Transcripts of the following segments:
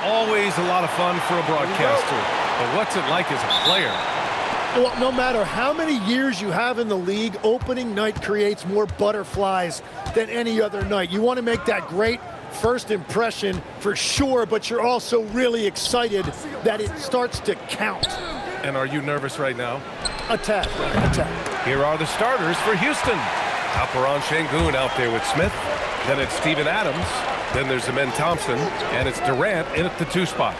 Always a lot of fun for a broadcaster, but what's it like as a player? Well, no matter how many years you have in the league, opening night creates more butterflies than any other night. You want to make that great first impression for sure, but you're also really excited that it starts to count. And are you nervous right now? A tad. Here are the starters for Houston. Alperon Şengün out there with Smith. Then it's Steven Adams. Then there's Amen Thompson. And it's Durant in at the 2 spot.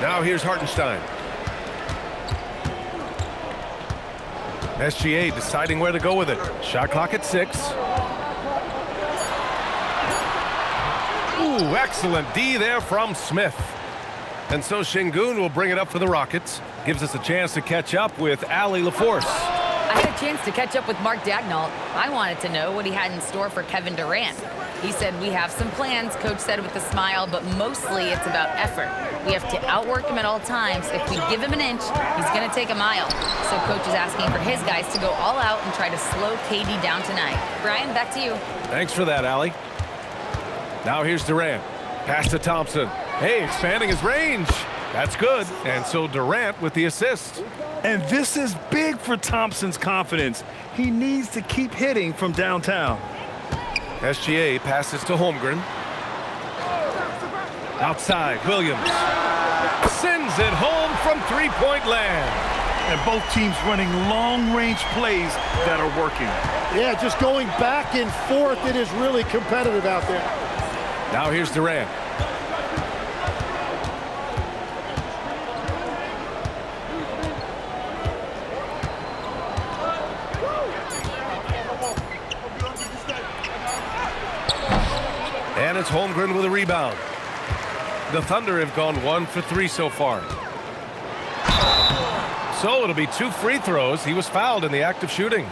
Now here's Hartenstein. SGA deciding where to go with it. Shot clock at 6. Ooh, excellent D there from Smith. And so Şengün will bring it up for the Rockets. Gives us a chance to catch up with Allie LaForce. I had a chance to catch up with Mark Daigneault. I wanted to know what he had in store for Kevin Durant. He said, we have some plans, Coach said with a smile, but mostly it's about effort. We have to outwork him at all times. If we give him an inch, he's going to take a mile. So Coach is asking for his guys to go all out and try to slow KD down tonight. Brian, back to you. Thanks for that, Allie. Now here's Durant. Pass to Thompson. Hey, expanding his range. That's good. And so Durant with the assist. And this is big for Thompson's confidence. He needs to keep hitting from downtown. SGA passes to Holmgren. Outside, Williams. Sends it home from three-point land. And both teams running long-range plays that are working. Yeah, just going back and forth. It is really competitive out there. Now here's Durant. And it's Holmgren with a rebound. The Thunder have gone 1 for 3 so far. So it'll be 2 free throws. He was fouled in the act of shooting.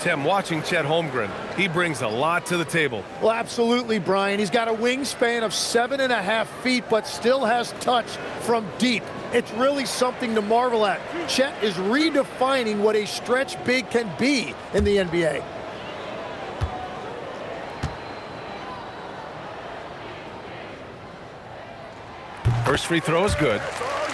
Tim, watching Chet Holmgren, he brings a lot to the table. Well, absolutely, Brian. He's got a wingspan of 7.5 feet, but still has touch from deep. It's really something to marvel at. Chet is redefining what a stretch big can be in the NBA. First free throw is good.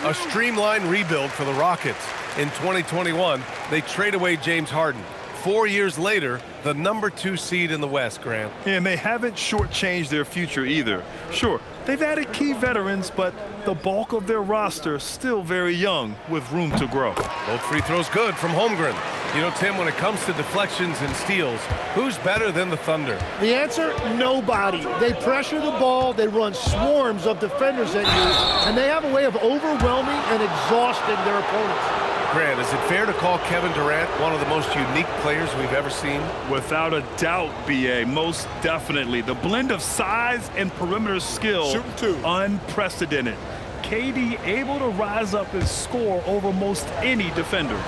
A streamlined rebuild for the Rockets. In 2021, they trade away James Harden. 4 years later, the #2 seed in the West, Grant. And they haven't shortchanged their future either. Sure, they've added key veterans, but the bulk of their roster still very young with room to grow. Both free throws good from Holmgren. You know, Tim, when it comes to deflections and steals, who's better than the Thunder? The answer, nobody. They pressure the ball, they run swarms of defenders at you, and they have a way of overwhelming and exhausting their opponents. Grant, is it fair to call Kevin Durant one of the most unique players we've ever seen? Without a doubt, B.A., most definitely. The blend of size and perimeter skill, unprecedented. KD able to rise up and score over most any defender.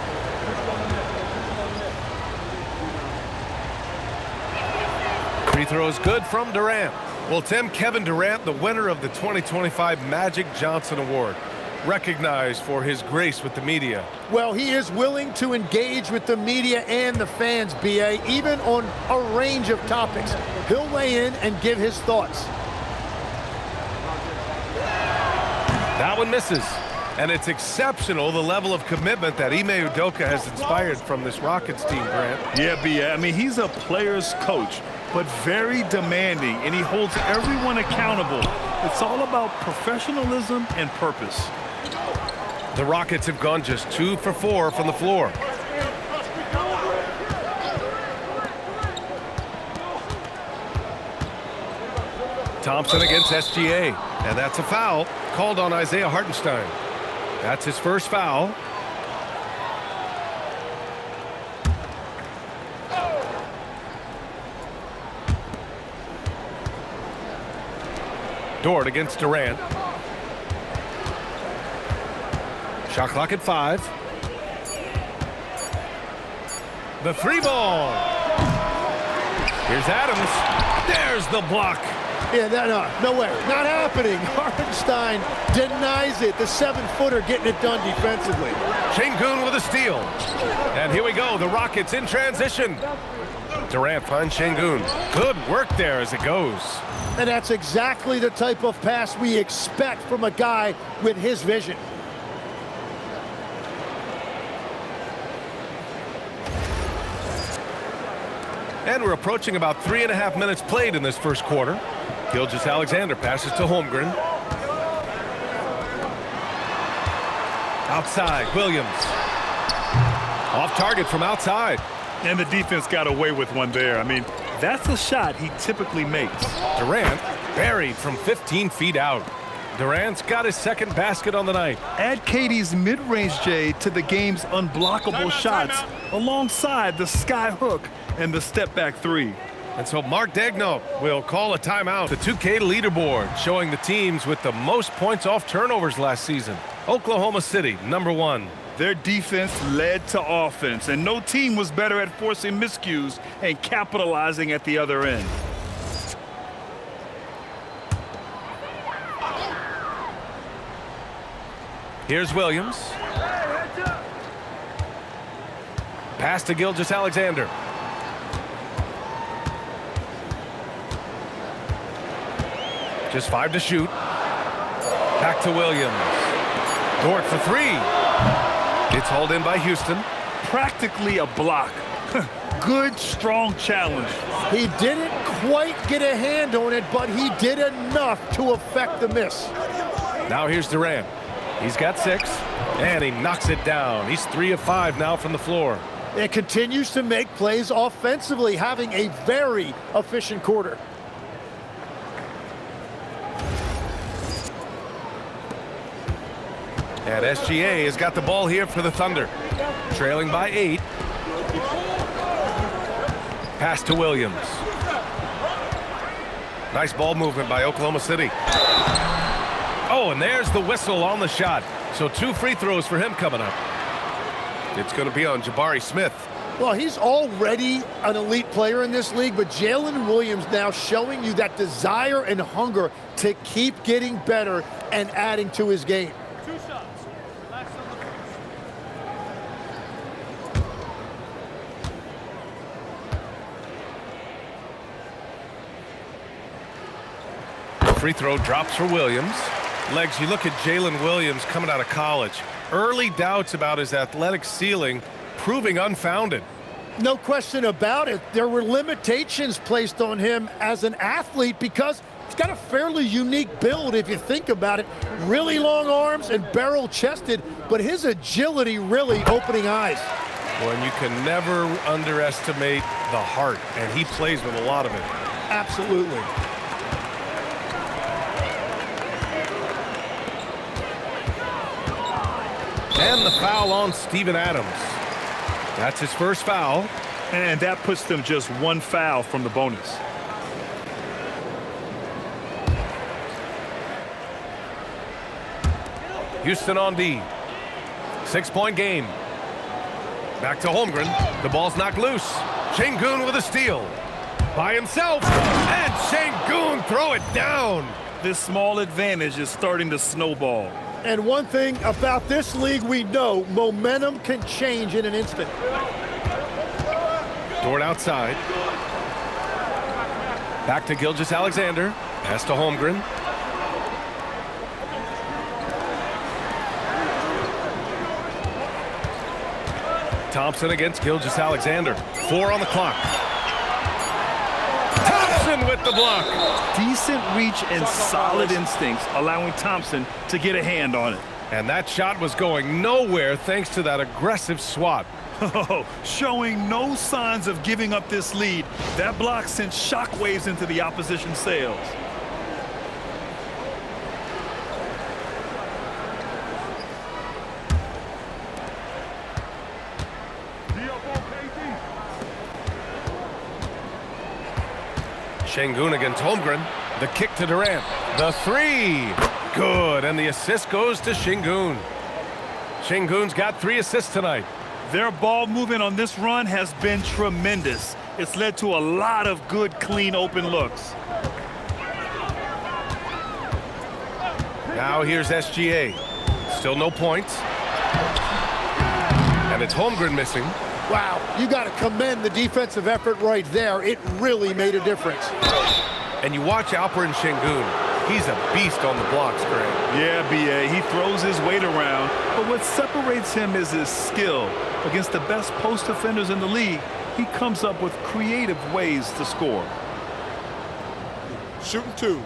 Free throw is good from Durant. Well, Tim, Kevin Durant, the winner of the 2025 Magic Johnson Award, recognized for his grace with the media. Well, he is willing to engage with the media and the fans, B.A., even on a range of topics. He'll weigh in and give his thoughts. That one misses. And it's exceptional, the level of commitment that Ime Udoka has inspired from this Rockets team, Grant. Yeah, B.A., I mean, he's a player's coach, but very demanding, and he holds everyone accountable. It's all about professionalism and purpose. The Rockets have gone just 2 for 4 from the floor. Thompson against SGA, and that's a foul called on Isaiah Hartenstein. That's his first foul. Dort against Durant. Shot clock at 5. The 3 ball. Here's Adams. There's the block. Yeah, no way. Not happening. Hartenstein denies it. The 7-footer getting it done defensively. Şengün with a steal. And here we go. The Rockets in transition. Durant finds Şengün. Good work there as it goes. And that's exactly the type of pass we expect from a guy with his vision. And we're approaching about 3.5 minutes played in this first quarter. Gilgeous-Alexander passes to Holmgren. Outside, Williams. Off target from outside. And the defense got away with one there. I mean, that's a shot he typically makes. Durant buried from 15 feet out. Durant's got his second basket on the night. Add KD's mid-range J to the game's unblockable shots alongside the sky hook and the step-back three. And so Mark Daigneault will call a timeout. The 2K leaderboard showing the teams with the most points off turnovers last season. Oklahoma City, #1. Their defense led to offense, and no team was better at forcing miscues and capitalizing at the other end. Here's Williams. Pass to Gilgeous-Alexander. Just 5 to shoot. Back to Williams. Dort for 3. It's hauled in by Houston. Practically a block. Good, strong challenge. He didn't quite get a hand on it, but he did enough to affect the miss. Now here's Durant. He's got 6, and he knocks it down. He's 3 of 5 now from the floor. It continues to make plays offensively, having a very efficient quarter. And SGA has got the ball here for the Thunder. Trailing by 8. Pass to Williams. Nice ball movement by Oklahoma City. Oh, and there's the whistle on the shot. So 2 free throws for him coming up. It's going to be on Jabari Smith. Well, he's already an elite player in this league, but Jalen Williams now showing you that desire and hunger to keep getting better and adding to his game. 2 shots. Relax on the Free throw drops for Williams. Legs, you look at Jalen Williams coming out of college. Early doubts about his athletic ceiling proving unfounded. No question about it. There were limitations placed on him as an athlete because he's got a fairly unique build if you think about it. Really long arms and barrel-chested, but his agility really opening eyes. Well, and you can never underestimate the heart, and he plays with a lot of it. Absolutely. And the foul on Steven Adams. That's his first foul. And that puts them just 1 foul from the bonus. Houston on D. 6-point game. Back to Holmgren. The ball's knocked loose. Şengün with a steal. By himself. And Şengün throw it down. This small advantage is starting to snowball. And one thing about this league we know, momentum can change in an instant. Dort outside. Back to Gilgeous-Alexander. Pass to Holmgren. Thompson against Gilgeous-Alexander. 4 on the clock. Thompson with the block. Decent reach and solid instincts, allowing Thompson to get a hand on it. And that shot was going nowhere thanks to that aggressive swat. Oh, showing no signs of giving up this lead. That block sent shockwaves into the opposition sails. Şengün against Holmgren. The kick to Durant. The 3. Good. And the assist goes to Şengün. Şengün's got 3 assists tonight. Their ball movement on this run has been tremendous. It's led to a lot of good, clean, open looks. Now here's SGA. Still no points. And it's Holmgren missing. Wow, you got to commend the defensive effort right there. It really made a difference. And you watch Alperen Şengün. He's a beast on the blocks, Greg. Yeah, B.A., he throws his weight around, but what separates him is his skill. Against the best post defenders in the league, he comes up with creative ways to score. Shooting 2.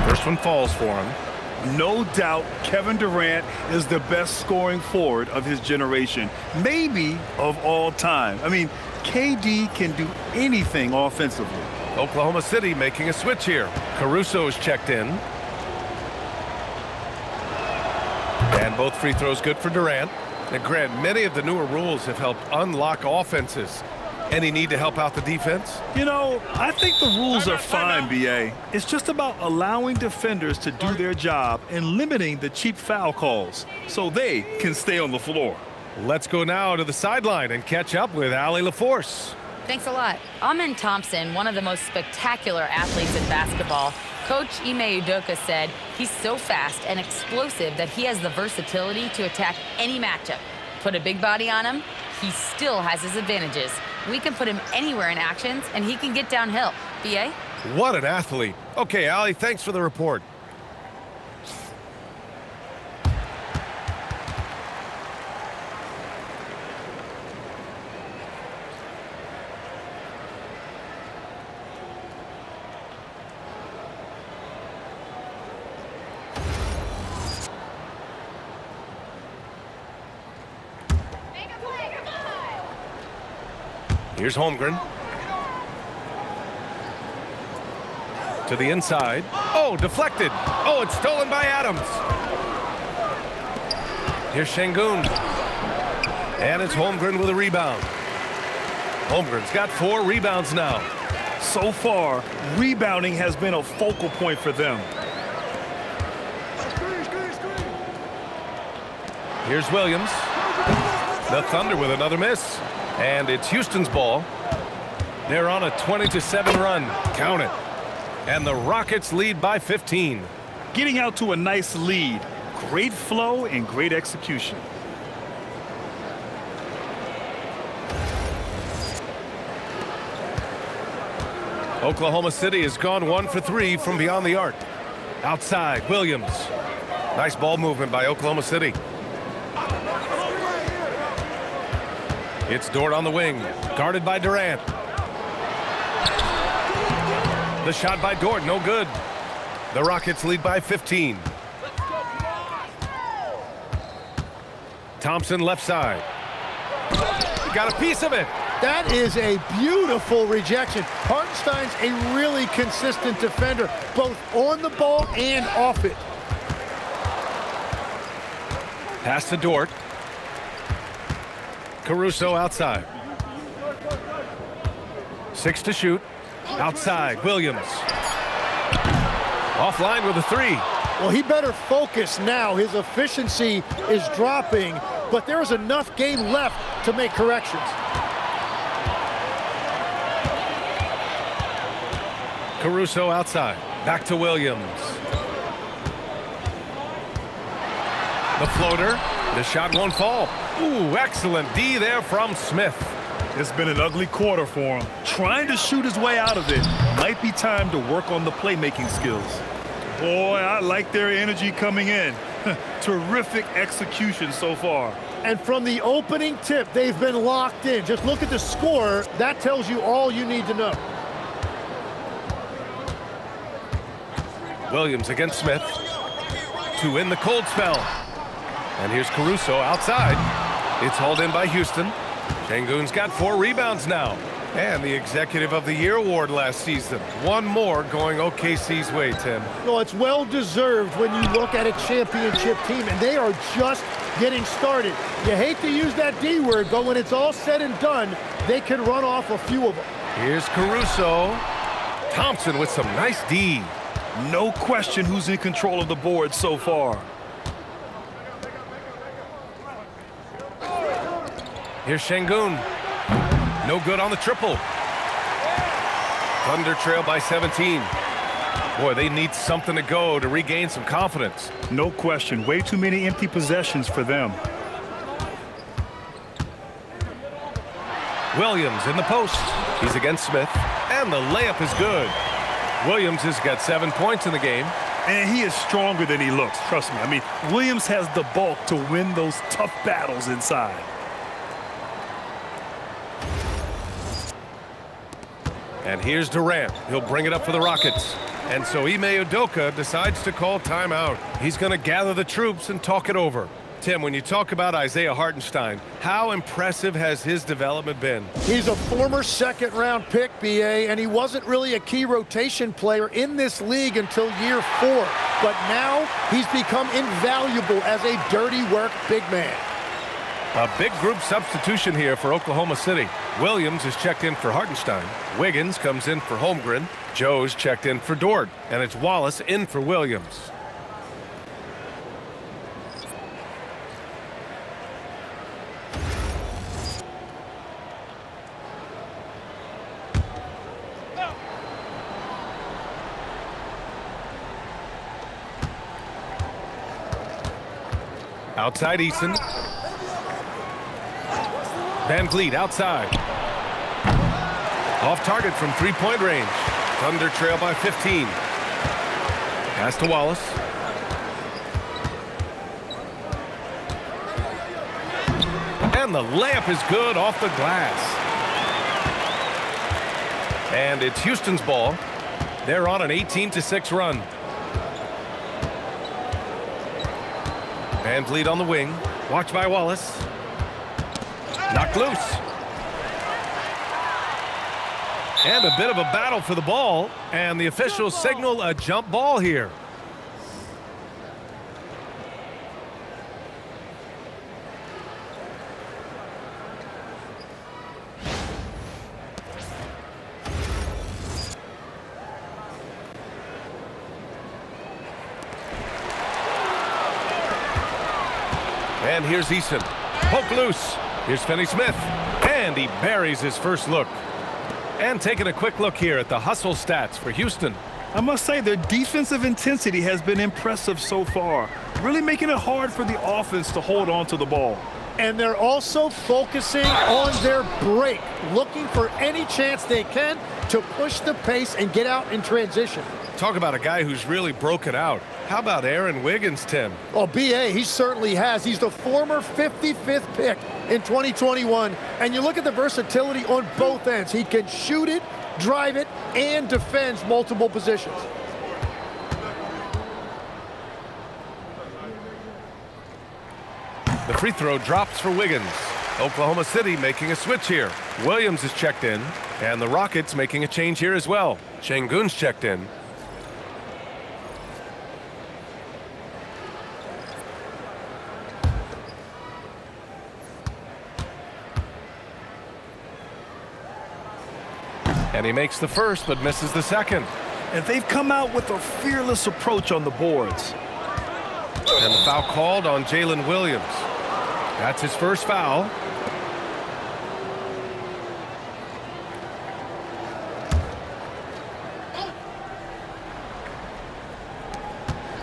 First one falls for him. No doubt Kevin Durant is the best scoring forward of his generation, maybe of all time. I mean, KD can do anything offensively. Oklahoma City making a switch here. Caruso is checked in. And both free throws good for Durant. And Grant, many of the newer rules have helped unlock offenses. Any need to help out the defense? You know, I think the rules are fine, B.A. It's just about allowing defenders to do their job and limiting the cheap foul calls so they can stay on the floor. Let's go now to the sideline and catch up with Allie LaForce. Thanks a lot. Amen Thompson, one of the most spectacular athletes in basketball. Coach Ime Udoka said he's so fast and explosive that he has the versatility to attack any matchup. Put a big body on him, he still has his advantages. We can put him anywhere in actions, and he can get downhill. B.A.? What an athlete. Okay, Allie, thanks for the report. Here's Holmgren. To the inside. Oh, deflected. Oh, it's stolen by Adams. Here's Şengün. And it's Holmgren with a rebound. Holmgren's got 4 rebounds now. So far, rebounding has been a focal point for them. Here's Williams. The Thunder with another miss. And it's Houston's ball. They're on a 20-7 run. Count it. And the Rockets lead by 15. Getting out to a nice lead. Great flow and great execution. Oklahoma City has gone 1 for 3 from beyond the arc. Outside, Williams. Nice ball movement by Oklahoma City. It's Dort on the wing, guarded by Durant. The shot by Dort, no good. The Rockets lead by 15. Thompson left side. Got a piece of it. That is a beautiful rejection. Hartenstein's a really consistent defender, both on the ball and off it. Pass to Dort. Caruso outside. 6 to shoot. Outside, Williams. Offline with a 3. Well, he better focus now. His efficiency is dropping, but there's enough game left to make corrections. Caruso outside. Back to Williams. The floater. The shot won't fall. Ooh, excellent D there from Smith. It's been an ugly quarter for him. Trying to shoot his way out of it. Might be time to work on the playmaking skills. Boy, I like their energy coming in. Terrific execution so far. And from the opening tip, they've been locked in. Just look at the score. That tells you all you need to know. Williams against Smith. To win the cold spell. And here's Caruso outside. It's hauled in by Houston. Şengün's got 4 rebounds now. And the Executive of the Year award last season. One more going OKC's way, Tim. Well, it's well-deserved when you look at a championship team, and they are just getting started. You hate to use that D word, but when it's all said and done, they can run off a few of them. Here's Caruso. Thompson with some nice D. No question who's in control of the board so far. Here's Şengün. No good on the triple. Thunder trail by 17. Boy, they need something to go to regain some confidence. No question. Way too many empty possessions for them. Williams in the post. He's against Smith, and the layup is good. Williams has got 7 points in the game. And he is stronger than he looks, trust me. I mean, Williams has the bulk to win those tough battles inside. And here's Durant. He'll bring it up for the Rockets. And so Ime Udoka decides to call timeout. He's going to gather the troops and talk it over. Tim, when you talk about Isaiah Hartenstein, how impressive has his development been? He's a former second-round pick, BA, and he wasn't really a key rotation player in this league until year 4. But now he's become invaluable as a dirty work big man. A big group substitution here for Oklahoma City. Williams is checked in for Hartenstein. Wiggins comes in for Holmgren. Joe's checked in for Dort. And it's Wallace in for Williams. Outside Eason. Van Vliet outside. Off target from three-point range. Thunder trail by 15. Pass to Wallace. And the layup is good off the glass. And it's Houston's ball. They're on an 18-6 run. Van Vliet on the wing. Watched by Wallace. Knocked loose. And a bit of a battle for the ball. And the officials signal a jump ball here. And here's Eason. Poke loose. Here's Finney-Smith. And he buries his first look. And taking a quick look here at the hustle stats for Houston. I must say their defensive intensity has been impressive so far. Really making it hard for the offense to hold on to the ball. And they're also focusing on their break, looking for any chance they can to push the pace and get out in transition. Talk about a guy who's really broken out. How about Aaron Wiggins, Tim? Oh, BA, he certainly has. He's the former 55th pick in 2021. And you look at the versatility on both ends. He can shoot it, drive it, and defends multiple positions. The free throw drops for Wiggins. Oklahoma City making a switch here. Williams is checked in, and the Rockets making a change here as well. Şengün's checked in. And he makes the first, but misses the second. And they've come out with a fearless approach on the boards. And the foul called on Jalen Williams. That's his first foul.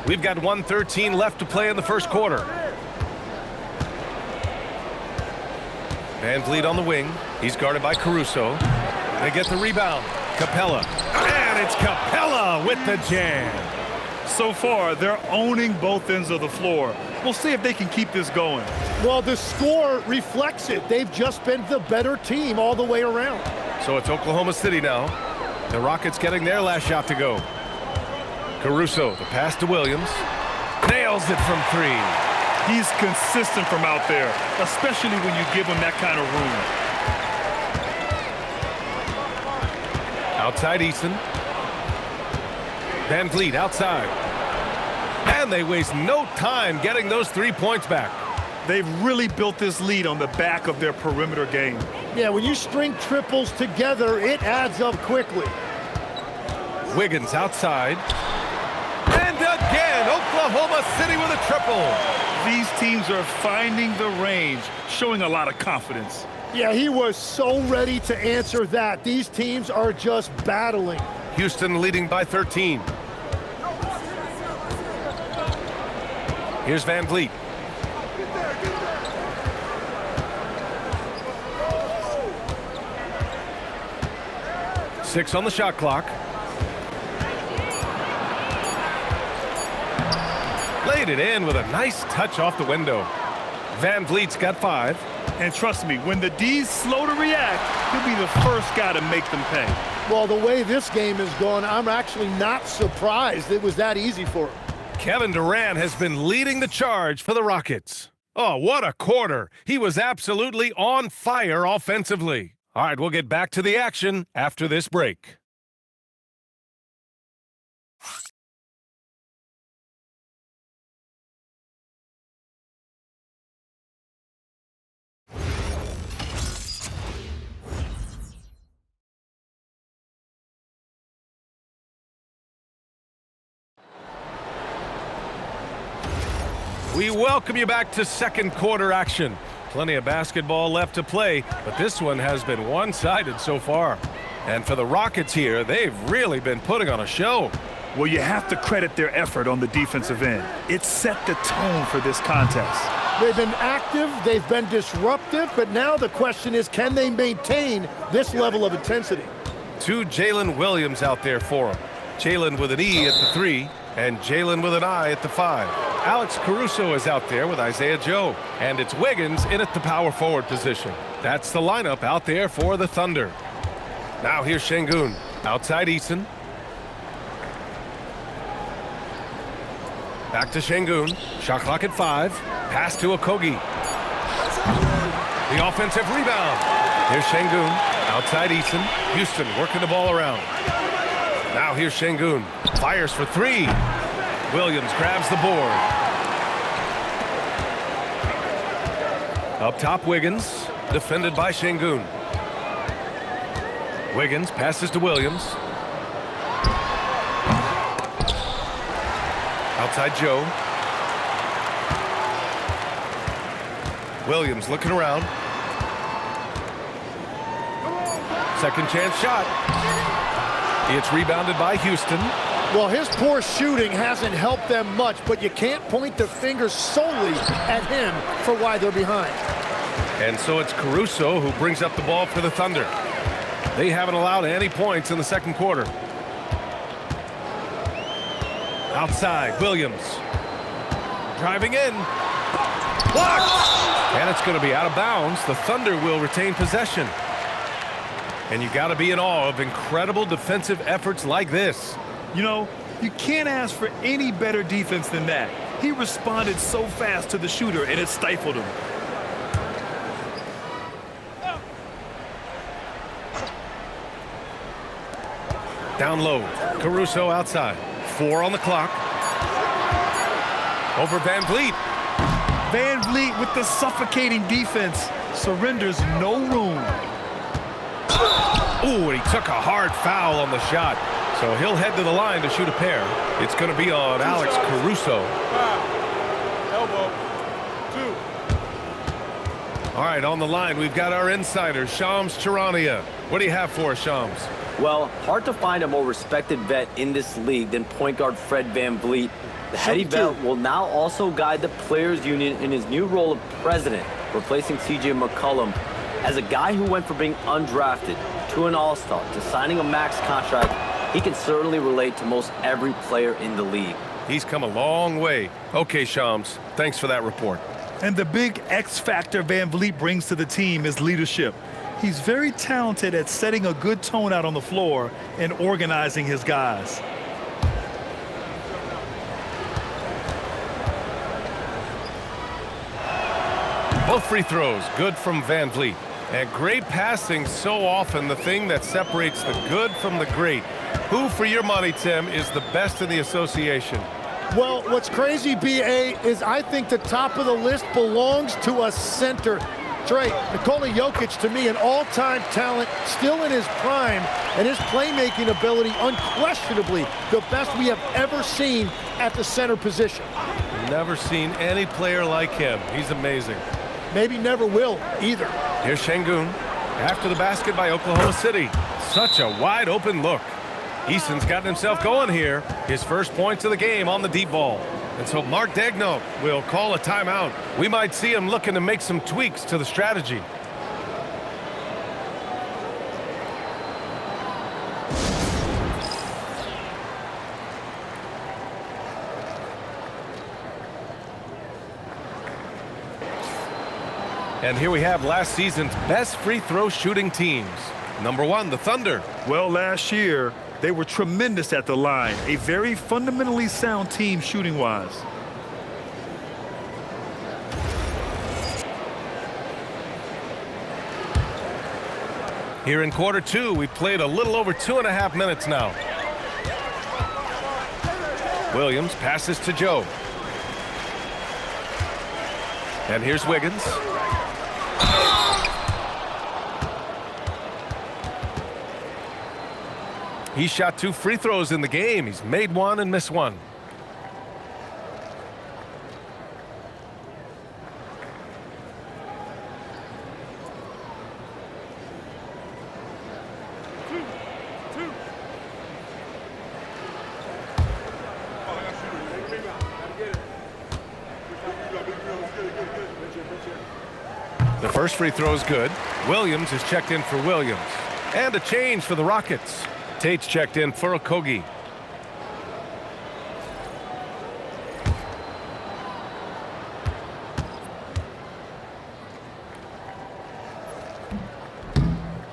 We've got 1:13 left to play in the first quarter. Van Vliet on the wing. He's guarded by Caruso. They get the rebound. Capella. And it's Capella with the jam. So far, they're owning both ends of the floor. We'll see if they can keep this going. Well, the score reflects it. They've just been the better team all the way around. So it's Oklahoma City now. The Rockets getting their last shot to go. Caruso, the pass to Williams. Nails it from three. He's consistent from out there, especially when you give him that kind of room. Outside Eason. Van Vliet outside. And they waste no time getting those 3 points back. They've really built this lead on the back of their perimeter game. Yeah, when you string triples together, it adds up quickly. Wiggins outside. And again, Oklahoma City with a triple. These teams are finding the range, showing a lot of confidence. Yeah, he was so ready to answer that. These teams are just battling. Houston leading by 13. Here's Van Vliet. Six on the shot clock. Laid it in with a nice touch off the window. Van Vliet's got 5. And trust me, when the D's slow to react, he'll be the first guy to make them pay. Well, the way this game is going, I'm actually not surprised it was that easy for him. Kevin Durant has been leading the charge for the Rockets. Oh, what a quarter. He was absolutely on fire offensively. All right, we'll get back to the action after this break. We welcome you back to second quarter action. Plenty of basketball left to play, but this one has been one-sided so far. And for the Rockets here, they've really been putting on a show. Well, you have to credit their effort on the defensive end. It set the tone for this contest. They've been active, they've been disruptive, but now the question is, can they maintain this level of intensity? 2 Jalen Williams out there for them. Jalen with an E at the 3, and Jalen with an I at the 5. Alex Caruso is out there with Isaiah Joe, and it's Wiggins in at the power forward position. That's the lineup out there for the Thunder. Now here's Şengün, outside Eason. Back to Şengün, shot clock at 5, pass to Okogie. The offensive rebound. Here's Şengün, outside Eason. Houston working the ball around. Now here's Şengün, fires for 3. Williams grabs the board. Up top, Wiggins, defended by Şengün. Wiggins passes to Williams. Outside Joe. Williams looking around. Second chance shot. It's rebounded by Houston. Well, his poor shooting hasn't helped them much, but you can't point the finger solely at him for why they're behind. And so it's Caruso who brings up the ball for the Thunder. They haven't allowed any points in the second quarter. Outside, Williams. Driving in. Blocked! And it's going to be out of bounds. The Thunder will retain possession. And you got to be in awe of incredible defensive efforts like this. You know, you can't ask for any better defense than that. He responded so fast to the shooter, and it stifled him. Down low, Caruso outside. 4 on the clock. Over Van Vliet. Van Vliet with the suffocating defense surrenders no room. Ooh, and he took a hard foul on the shot. So he'll head to the line to shoot a pair. It's going to be on Alex Caruso. Elbow. 2. All right, on the line, we've got our insider, Shams Charania. What do you have for us, Shams? Well, hard to find a more respected vet in this league than point guard Fred VanVleet. The heady vet will now also guide the Players Union in his new role of president, replacing C.J. McCollum. As a guy who went from being undrafted to an all-star to signing a max contract, he can certainly relate to most every player in the league. He's come a long way. Okay, Shams, thanks for that report. And the big X factor Van Vliet brings to the team is leadership. He's very talented at setting a good tone out on the floor and organizing his guys. Both free throws, good from Van Vliet. And great passing, so often the thing that separates the good from the great. Who, for your money, Tim, is the best in the association? Well, what's crazy, B.A., is I think the top of the list belongs to a center. Trey, Nikola Jokic, to me, an all-time talent, still in his prime, and his playmaking ability, unquestionably, the best we have ever seen at the center position. Never seen any player like him. He's amazing. maybe never will either. Here's Şengün after the basket by Oklahoma City. Such a wide open look. Easton's gotten himself going here. His first points of the game on the deep ball. And so Mark Daigneault will call a timeout. We might see him looking to make some tweaks to the strategy. And here we have last season's best free throw shooting teams. Number 1, the Thunder. Well, last year, they were tremendous at the line. A very fundamentally sound team shooting-wise. Here in quarter 2, we played a little over 2.5 minutes now. Williams passes to Joe. And here's Wiggins. He shot 2 free throws in the game. He's made 1 and missed 1. The first free throw is good. Williams is checked in for Williams. And a change for the Rockets. Tate's checked in for Okogie.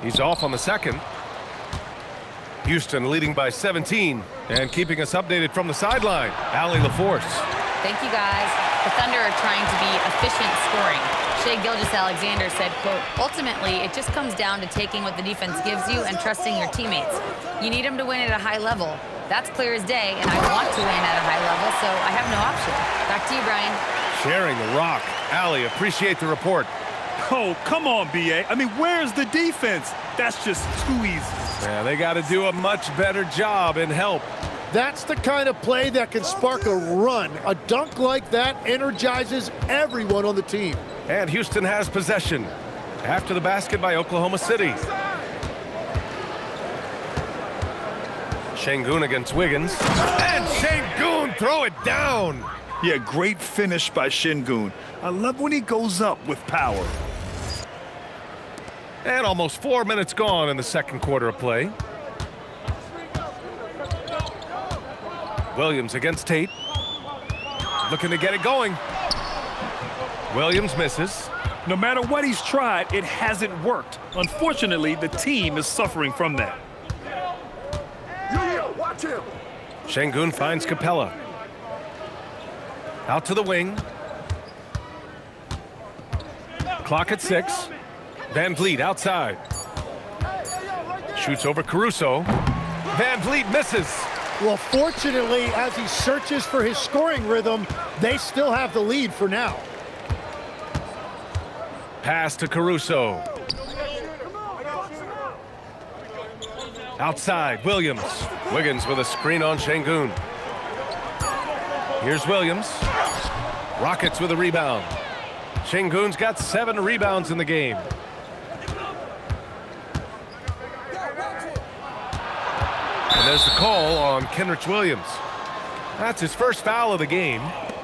He's off on the second. Houston leading by 17 and keeping us updated from the sideline. Allie LaForce. Thank you, guys. The Thunder are trying to be efficient scoring. Shai Gilgeous-Alexander said, quote, ultimately, it just comes down to taking what the defense gives you and trusting your teammates. You need them to win at a high level. That's clear as day, and I want to win at a high level, so I have no option. Back to you, Brian. Sharing the rock. Allie, appreciate the report. Oh, come on, B.A. I mean, where's the defense? That's just too easy. Yeah, they got to do a much better job in help. That's the kind of play that can spark a run. A dunk like that energizes everyone on the team. And Houston has possession after the basket by Oklahoma City. Şengün against Wiggins. And Şengün throw it down. Yeah, great finish by Şengün. I love when he goes up with power. And almost 4 minutes gone in the second quarter of play. Williams against Tate. Looking to get it going. Williams misses. No matter what he's tried, it hasn't worked. Unfortunately, the team is suffering from that. Watch him. Şengün finds Capella. Out to the wing. Clock at 6. Van Vliet outside. Shoots over Caruso. Van Vliet misses. Well, fortunately, as he searches for his scoring rhythm, they still have the lead for now. Pass to Caruso. Outside, Williams. Wiggins with a screen on Şengün. Here's Williams. Rockets with a rebound. Şengün's got 7 rebounds in the game. And there's the call on Kenrich Williams. That's his first foul of the game.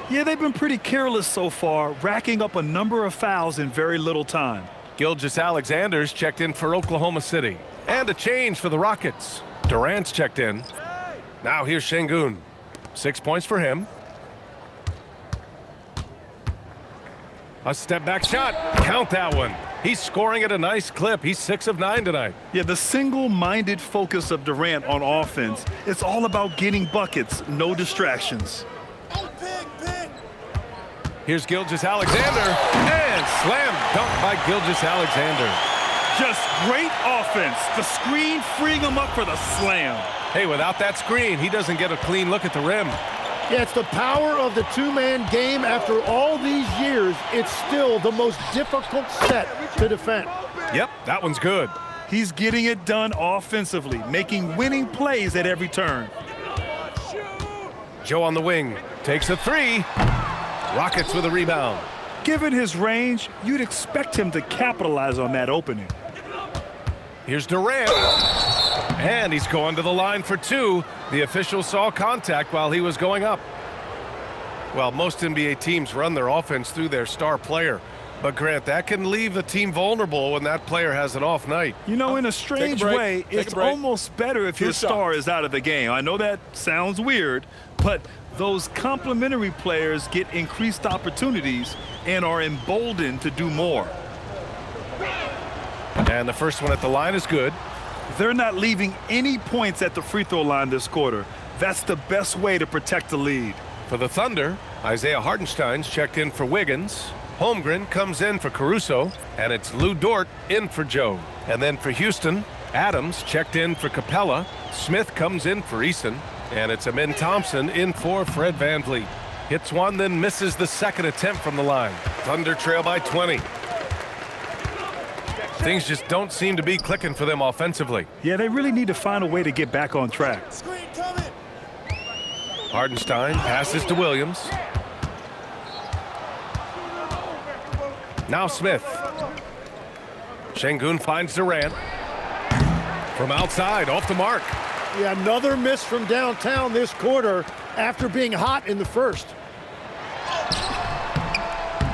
Yeah, they've been pretty careless so far, racking up a number of fouls in very little time. Gilgeous-Alexander's checked in for Oklahoma City. And a change for the Rockets. Durant's checked in. Now here's Şengün. 6 points for him. A step back shot. Count that one. He's scoring at a nice clip. He's 6 of 9 tonight. Yeah, the single-minded focus of Durant on offense, it's all about getting buckets, no distractions. Here's Gilgeous-Alexander. And slam dunk by Gilgeous-Alexander. Just great offense. The screen freeing him up for the slam. Hey, without that screen, he doesn't get a clean look at the rim. Yeah, it's the power of the two-man game. After all these years, it's still the most difficult set to defend. Yep, that one's good. He's getting it done offensively, making winning plays at every turn. Joe on the wing, takes a 3. Rockets with a rebound. Given his range, you'd expect him to capitalize on that opening. Here's Durant. And he's going to the line for two. The official saw contact while he was going up. Well, most NBA teams run their offense through their star player. But, Grant, that can leave a team vulnerable when that player has an off night. You know, in a strange way, it's almost better if your star is out of the game. I know that sounds weird, but those complementary players get increased opportunities and are emboldened to do more. And the first one at the line is good. They're not leaving any points at the free throw line this quarter. That's the best way to protect the lead. For the Thunder, Isaiah Hartenstein's checked in for Wiggins. Holmgren comes in for Caruso, and it's Lou Dort in for Joe. And then for Houston, Adams checked in for Capella. Smith comes in for Eason, and it's Amin Thompson in for Fred VanVleet. Hits one, then misses the second attempt from the line. Thunder trail by 20. Things just don't seem to be clicking for them offensively. Yeah, they really need to find a way to get back on track. Hardenstein passes to Williams. Now Smith. Şengün finds Durant. From outside, off the mark. Yeah, another miss from downtown this quarter after being hot in the first.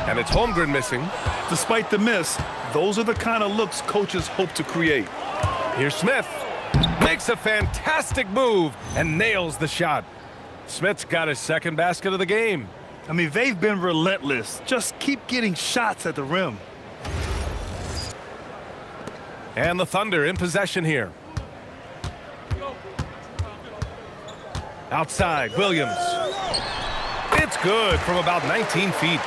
And it's Holmgren missing. Despite the miss, those are the kind of looks coaches hope to create. Here's Smith. Makes a fantastic move and nails the shot. Smith's got his second basket of the game. I mean, they've been relentless. Just keep getting shots at the rim. And the Thunder in possession here. Outside, Williams. It's good from about 19 feet.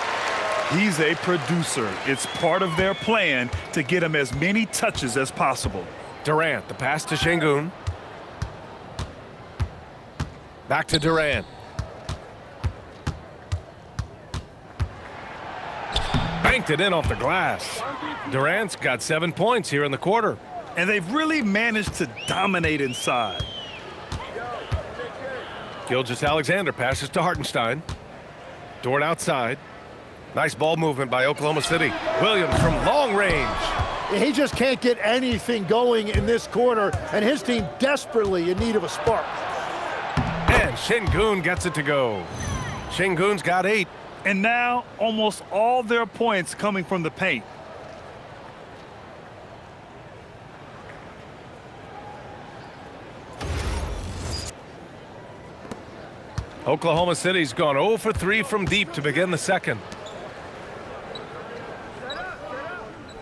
He's a producer. It's part of their plan to get him as many touches as possible. Durant, the pass to Şengün. Back to Durant. Banked it in off the glass. Durant's got 7 points here in the quarter. And they've really managed to dominate inside. Gilgeous-Alexander passes to Hartenstein. Dort outside. Nice ball movement by Oklahoma City. Williams from long range. He just can't get anything going in this quarter, and his team desperately in need of a spark. And Şengün gets it to go. Şengün's got 8. And now almost all their points coming from the paint. Oklahoma City's gone 0 for 3 from deep to begin the second.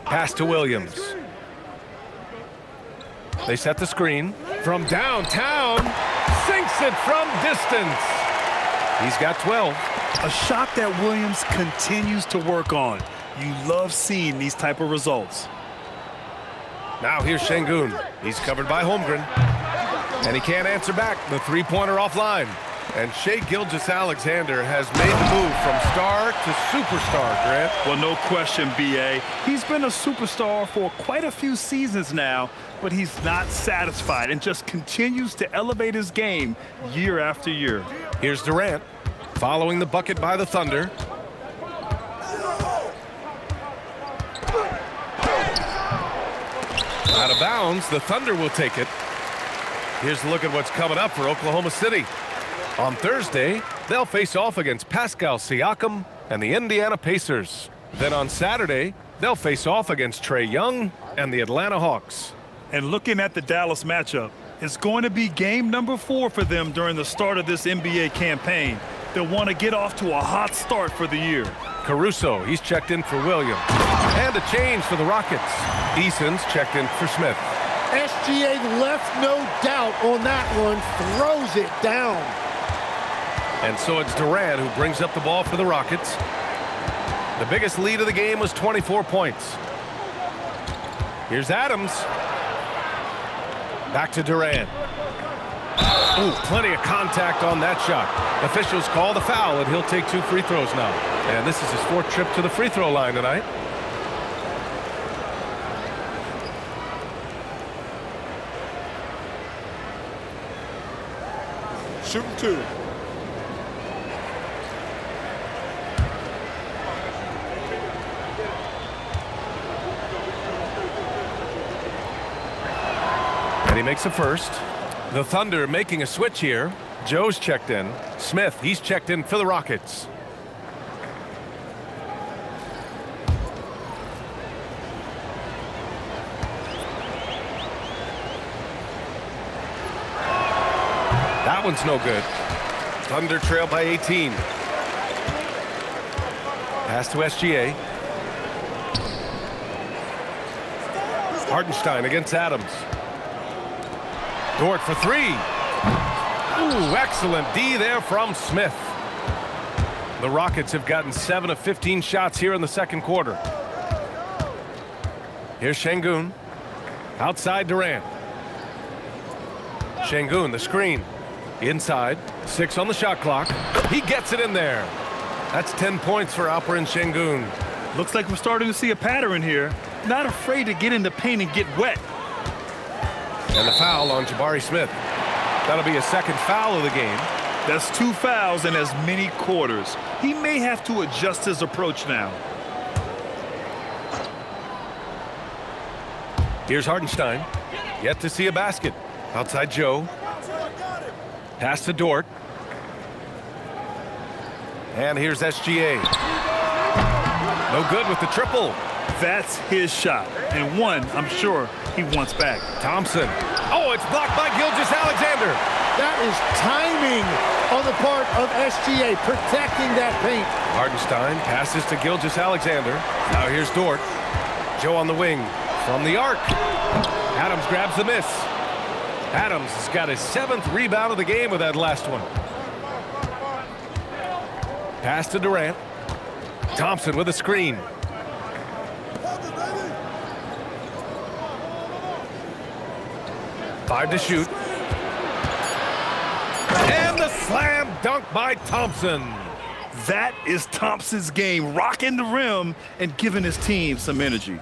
Pass to Williams. They set the screen. From downtown, sinks it from distance. He's got 12. A shot that Williams continues to work on. You love seeing these type of results. Now here's Şengün. He's covered by Holmgren. And he can't answer back. The three-pointer offline. And Shai Gilgeous-Alexander has made the move from star to superstar, Grant. Well, no question, B.A. He's been a superstar for quite a few seasons now, but he's not satisfied and just continues to elevate his game year after year. Here's Durant, following the bucket by the Thunder. Out of bounds, the Thunder will take it. Here's a look at what's coming up for Oklahoma City. On Thursday, they'll face off against Pascal Siakam and the Indiana Pacers. Then on Saturday, they'll face off against Trae Young and the Atlanta Hawks. And looking at the Dallas matchup, it's going to be game number 4 for them during the start of this NBA campaign. They'll want to get off to a hot start for the year. Caruso, he's checked in for Williams. And a change for the Rockets. Eason's checked in for Smith. SGA left no doubt on that one, throws it down. And so it's Durant who brings up the ball for the Rockets. The biggest lead of the game was 24 points. Here's Adams. Back to Durant. Ooh, plenty of contact on that shot. Officials call the foul, and he'll take 2 free throws now. And this is his 4th trip to the free throw line tonight. Shooting 2. he makes a first. The Thunder making a switch here. Joe's checked in. Smith, he's checked in for the Rockets. That one's no good. Thunder trail by 18. Pass to SGA. Hardenstein against Adams. Dort for three. Ooh, excellent D there from Smith. The Rockets have gotten 7 of 15 shots here in the second quarter. Here's Şengün. Outside Durant. Şengün, the screen. Inside. 6 on the shot clock. He gets it in there. That's 10 points for Alperen Şengün. Looks like we're starting to see a pattern here. Not afraid to get in the paint and get wet. And the foul on Jabari Smith. That'll be a second foul of the game. That's 2 fouls in as many quarters. He may have to adjust his approach now. Here's Hardenstein. Yet to see a basket. Outside Joe. Pass to Dort. And here's SGA. No good with the triple. That's his shot, and one I'm sure he wants back. Thompson. Oh, it's blocked by Gilgeous-Alexander. That is timing on the part of SGA, protecting that paint. Hardenstein passes to Gilgeous-Alexander. Now here's Dort. Joe on the wing from the arc. Adams grabs the miss. Adams has got his 7th rebound of the game with that last one. Pass to Durant. Thompson with a screen. Five to shoot. And the slam dunk by Thompson. That is Thompson's game, rocking the rim and giving his team some energy.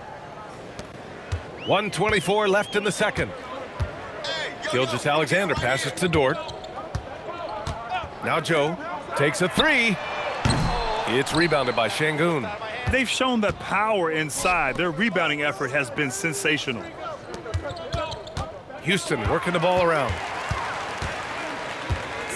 1:24 left in the second. Gilgeous-Alexander passes to Dort. Now Joe takes a three. It's rebounded by Şengün. They've shown that power inside. Their rebounding effort has been sensational. Houston working the ball around.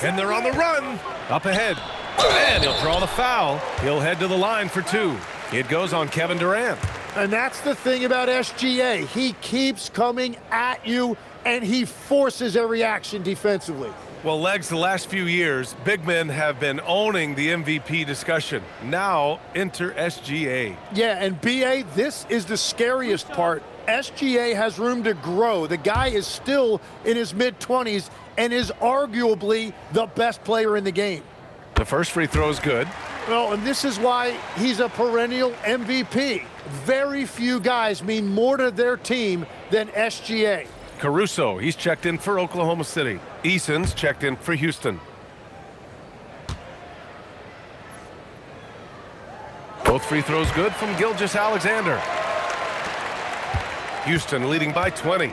And they're on the run. Up ahead. And he'll draw the foul. He'll head to the line for 2. It goes on Kevin Durant. And that's the thing about SGA. He keeps coming at you, and he forces every action defensively. Well, Legs, the last few years, big men have been owning the MVP discussion. Now, enter SGA. Yeah, and BA, this is the scariest part. SGA has room to grow. The guy is still in his mid-20s and is arguably the best player in the game. The first free throw is good. Well, and this is why he's a perennial MVP. Very few guys mean more to their team than SGA. Caruso, he's checked in for Oklahoma City. Eason's checked in for Houston. Both free throws good from Gilgeous-Alexander. Houston leading by 20.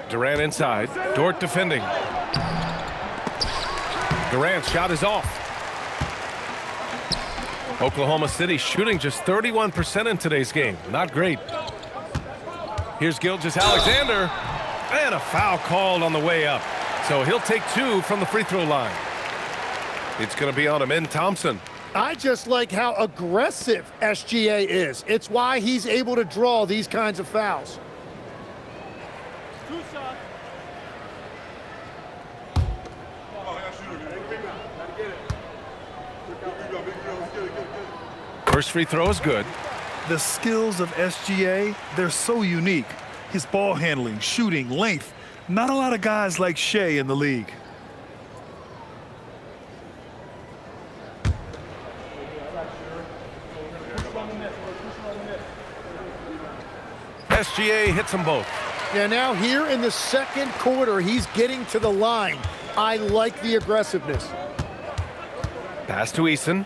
Durant inside. Dort defending. Durant's shot is off. Oklahoma City shooting just 31% in today's game. Not great. Here's Gilgeous-Alexander. And a foul called on the way up. So he'll take 2 from the free throw line. It's going to be on Amen Thompson. I just like how aggressive SGA is. It's why he's able to draw these kinds of fouls. First free throw is good. The skills of SGA, they're so unique. His ball handling, shooting, length. Not a lot of guys like Shai in the league. SGA hits them both. Yeah, now here in the second quarter, he's getting to the line. I like the aggressiveness. Pass to Eason.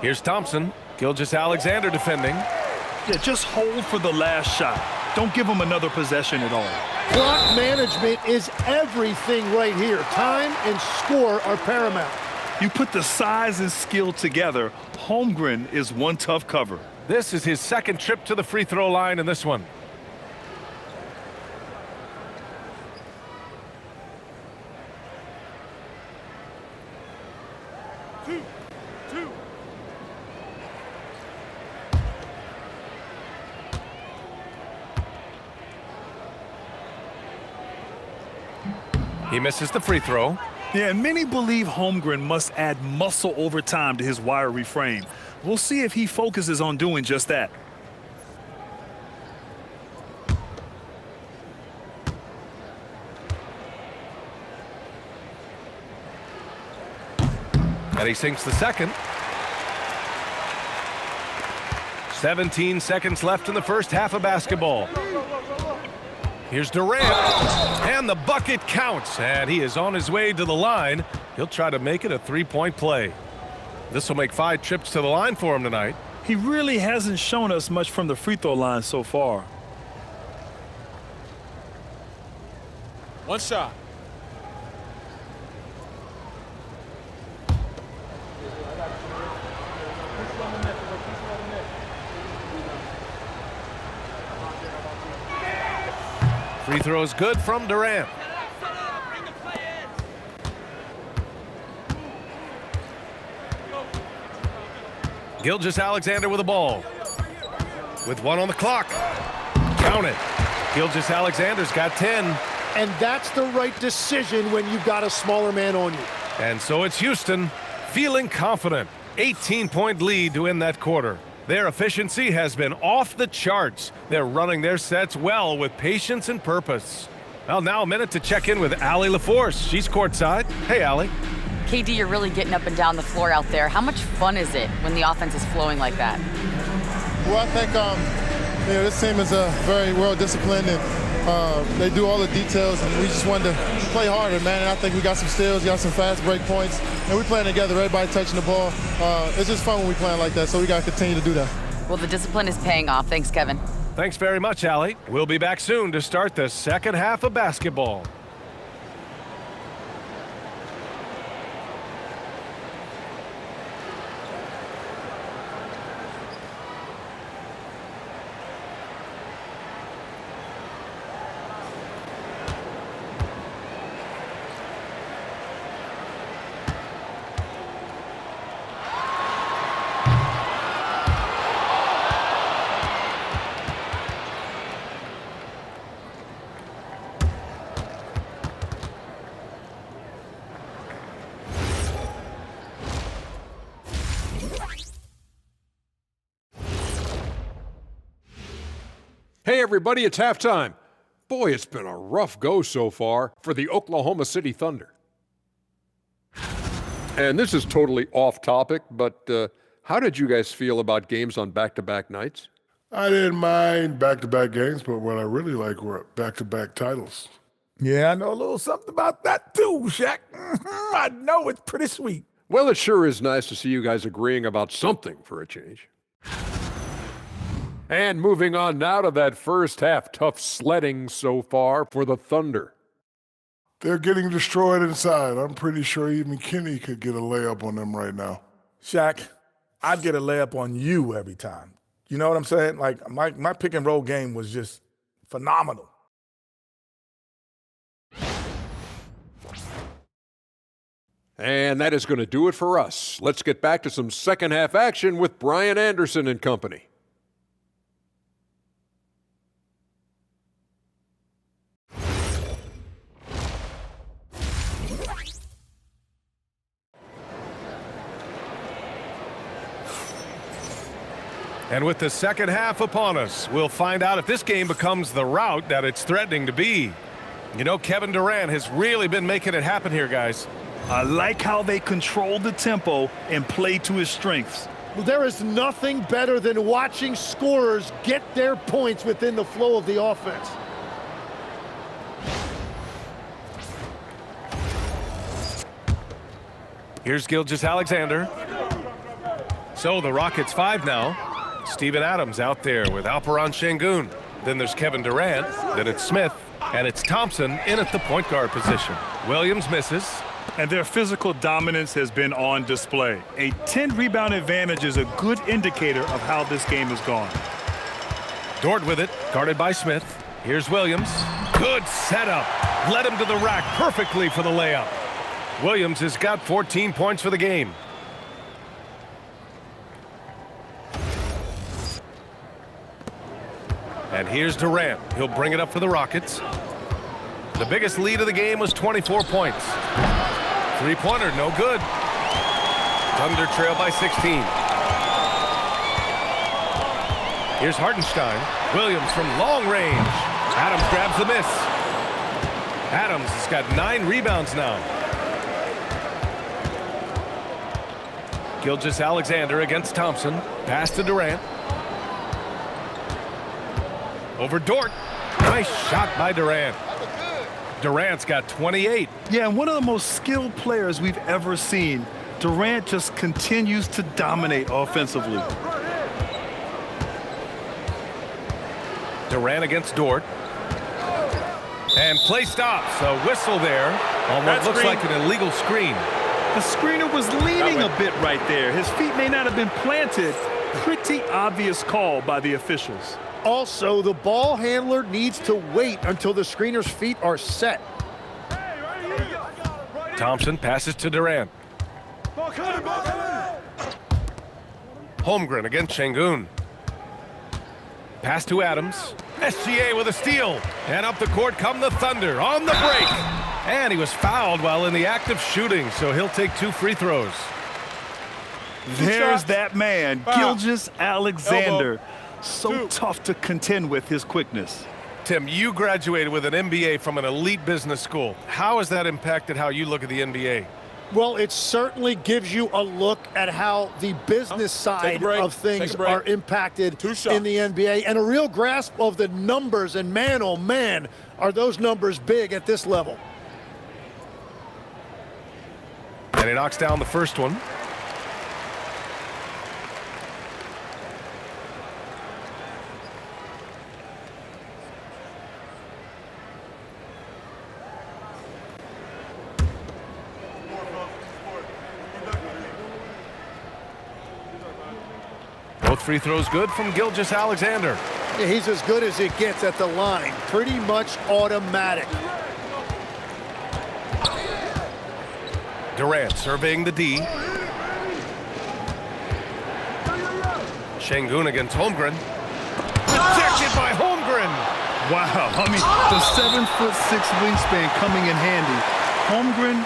Here's Thompson. Gilgeous-Alexander defending. Yeah, just hold for the last shot. Don't give him another possession at all. Clock management is everything right here. Time and score are paramount. You put the size and skill together, Holmgren is one tough cover. This is his second trip to the free throw line in this one. He misses the free throw. Yeah, and many believe Holmgren must add muscle over time to his wiry frame. We'll see if he focuses on doing just that. And he sinks the second. 17 seconds left in the first half of basketball. Here's Durant, and the bucket counts, and he is on his way to the line. He'll try to make it a three-point play. This will make 5 trips to the line for him tonight. He really hasn't shown us much from the free throw line so far. One shot. Free throw is good from Durant. Gilgeous-Alexander with the ball. With 1 on the clock. Count it. Gilgeous-Alexander's got 10. And that's the right decision when you've got a smaller man on you. And so it's Houston feeling confident. 18-point lead to end that quarter. Their efficiency has been off the charts. They're running their sets well with patience and purpose. Well, now a minute to check in with Allie LaForce. She's courtside. Hey, Allie. KD, you're really getting up and down the floor out there. How much fun is it when the offense is flowing like that? Well, I think this team is very well disciplined, and they do all the details, and we just wanted to play harder, man. And I think we got some steals, got some fast break points, and we're playing together, everybody touching the ball. It's just fun when we playing like that, so we got to continue to do that. Well, the discipline is paying off. Thanks, Kevin. Thanks very much, Allie. We'll be back soon to start the second half of basketball. Hey everybody, it's halftime. Boy, it's been a rough go so far for the Oklahoma City Thunder. And this is totally off topic, but how did you guys feel about games on back-to-back nights? I didn't mind back-to-back games, but what I really like were back-to-back titles. Yeah, I know a little something about that too, Shaq. I know, it's pretty sweet. Well, it sure is nice to see you guys agreeing about something for a change. And moving on now to that first half, tough sledding so far for the Thunder. They're getting destroyed inside. I'm pretty sure even Kenny could get a layup on them right now. Shaq, I'd get a layup on you every time. You know what I'm saying? Like, my pick and roll game was just phenomenal. And that is going to do it for us. Let's get back to some second half action with Brian Anderson and company. And with the second half upon us, we'll find out if this game becomes the rout that it's threatening to be. You know, Kevin Durant has really been making it happen here, guys. I like how they control the tempo and play to his strengths. Well, there is nothing better than watching scorers get their points within the flow of the offense. Here's Gilgeous-Alexander. So the Rockets 5 now. Steven Adams out there with Alperen Şengün. Then there's Kevin Durant. Then it's Smith. And it's Thompson in at the point guard position. Williams misses. And their physical dominance has been on display. A 10-rebound advantage is a good indicator of how this game has gone. Dort with it, guarded by Smith. Here's Williams. Good setup. Led him to the rack perfectly for the layup. Williams has got 14 points for the game. And here's Durant. He'll bring it up for the Rockets. The biggest lead of the game was 24 points. Three-pointer, no good. Thunder trail by 16. Here's Hartenstein. Williams from long range. Adams grabs the miss. Adams has got 9 rebounds now. Gilgeous-Alexander against Thompson. Pass to Durant. Over Dort. Nice shot by Durant. Durant's got 28. Yeah, and one of the most skilled players we've ever seen. Durant just continues to dominate offensively. Durant against Dort. And play stops. A whistle there on what looks like an illegal screen. The screener was leaning a bit right there. His feet may not have been planted. Pretty obvious call by the officials. Also, the ball handler needs to wait until the screener's feet are set. Thompson passes to Durant. Holmgren against Şengün. Pass to Adams. SGA with a steal. And up the court come the Thunder on the break. And he was fouled while in the act of shooting, so he'll take 2 free throws. There's that man, Gilgeous-Alexander. So tough to contend with his quickness. Tim, you graduated with an MBA from an elite business school. How has that impacted how you look at the NBA? Well, it certainly gives you a look at how the business side of things are impacted in the NBA, and a real grasp of the numbers. And man, oh man, are those numbers big at this level. And he knocks down the first one. Both free throws good from Gilgeous-Alexander. Yeah, he's as good as it gets at the line. Pretty much automatic. Durant surveying the D. Şengün against Holmgren. Rejected by Holmgren. Wow, I mean, the 7'6" wingspan coming in handy. Holmgren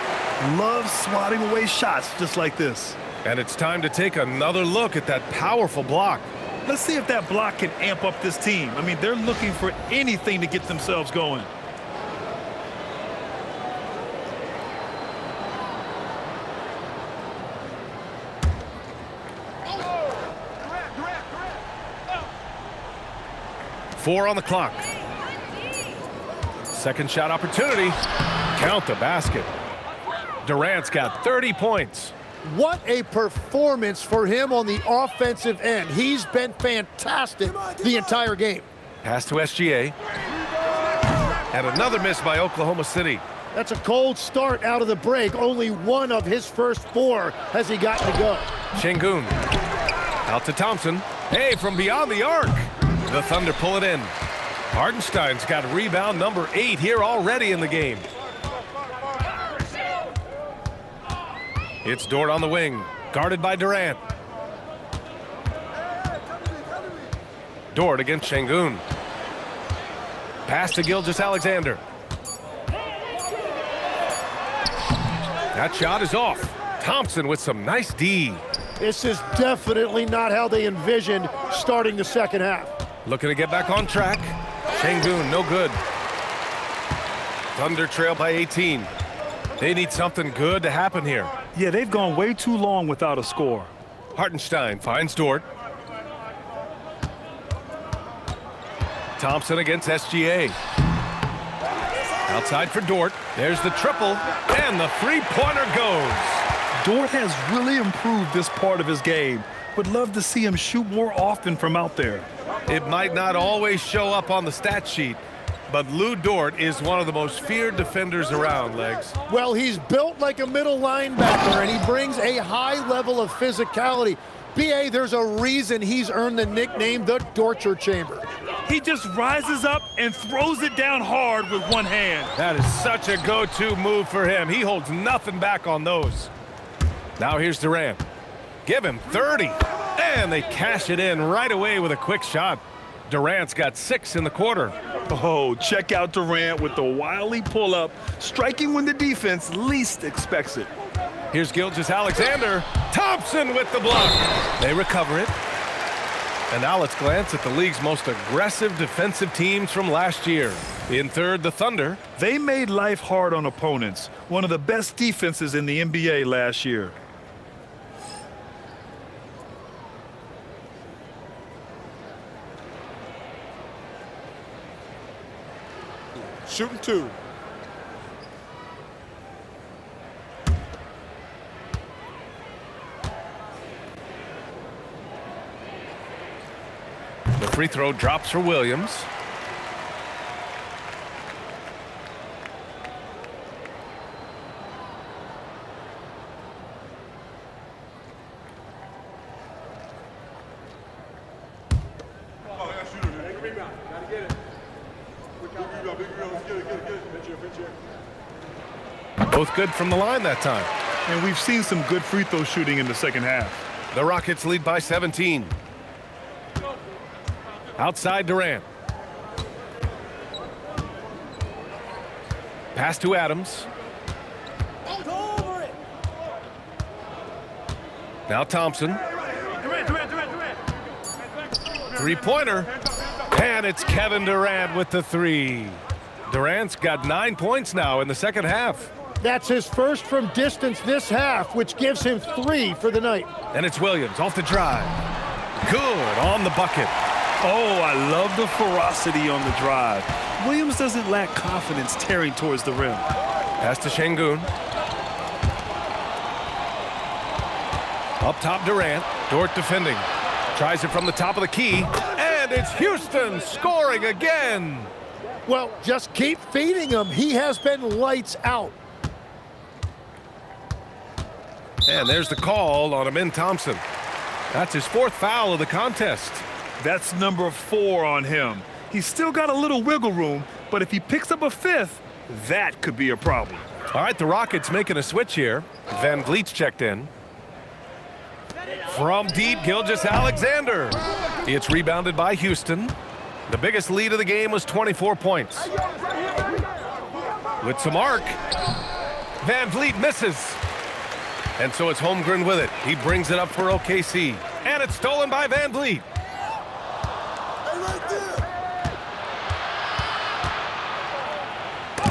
loves swatting away shots just like this. And it's time to take another look at that powerful block. Let's see if that block can amp up this team. I mean, they're looking for anything to get themselves going. Four on the clock. Second shot opportunity. Count the basket. Durant's got 30 points. What a performance for him on the offensive end. He's been fantastic the entire game. Pass to SGA. And another miss by Oklahoma City. That's a cold start out of the break. Only one of his first 4 has he gotten to go. Şengün. Out to Thompson. Hey, from beyond the arc. The Thunder pull it in. Hartenstein's got rebound number 8 here already in the game. It's Dort on the wing, guarded by Durant. Dort against Şengün. Pass to Gilgeous-Alexander. That shot is off. Thompson with some nice D. This is definitely not how they envisioned starting the second half. Looking to get back on track. Şengün, no good. Thunder trail by 18. They need something good to happen here. Yeah, they've gone way too long without a score. Hartenstein finds Dort. Thompson against SGA. Outside for Dort. There's the triple, and the three-pointer goes. Dort has really improved this part of his game. Would love to see him shoot more often from out there. It might not always show up on the stat sheet, But Lou Dort is one of the most feared defenders around, Legs. Well, he's built like a middle linebacker, and he brings a high level of physicality. B.A., there's a reason he's earned the nickname the Torture Chamber. He just rises up and throws it down hard with one hand. That is such a go-to move for him. He holds nothing back on those. Now here's Durant. Give him 30. And they cash it in right away with a quick shot. Durant's got 6 in the quarter. Oh, check out Durant with the wily pull-up, striking when the defense least expects it. Here's Gilgeous-Alexander. Thompson with the block. They recover it. And now let's glance at the league's most aggressive defensive teams from last year. In third, the Thunder. They made life hard on opponents. One of the best defenses in the NBA last year. Shooting 2. The free throw drops for Williams. Both good from the line that time. And we've seen some good free throw shooting in the second half. The Rockets lead by 17. Outside Durant. Pass to Adams. Now Thompson. Three-pointer. And it's Kevin Durant with the 3. Durant's got 9 points now in the second half. That's his first from distance this half, which gives him 3 for the night. And it's Williams off the drive. Good on the bucket. Oh, I love the ferocity on the drive. Williams doesn't lack confidence tearing towards the rim. Pass to Şengün. Up top, Durant. Dort defending. Tries it from the top of the key. And it's Houston scoring again. Well, just keep feeding him. He has been lights out. And there's the call on Amin Thompson. That's his 4th foul of the contest. That's number 4 on him. He's still got a little wiggle room, but if he picks up a 5th, that could be a problem. All right, the Rockets making a switch here. Van Vliet's checked in. From deep, Gilgeous-Alexander. It's rebounded by Houston. The biggest lead of the game was 24 points. With some arc, Van Vliet misses. And so it's Holmgren with it. He brings it up for OKC. And it's stolen by Van Vliet.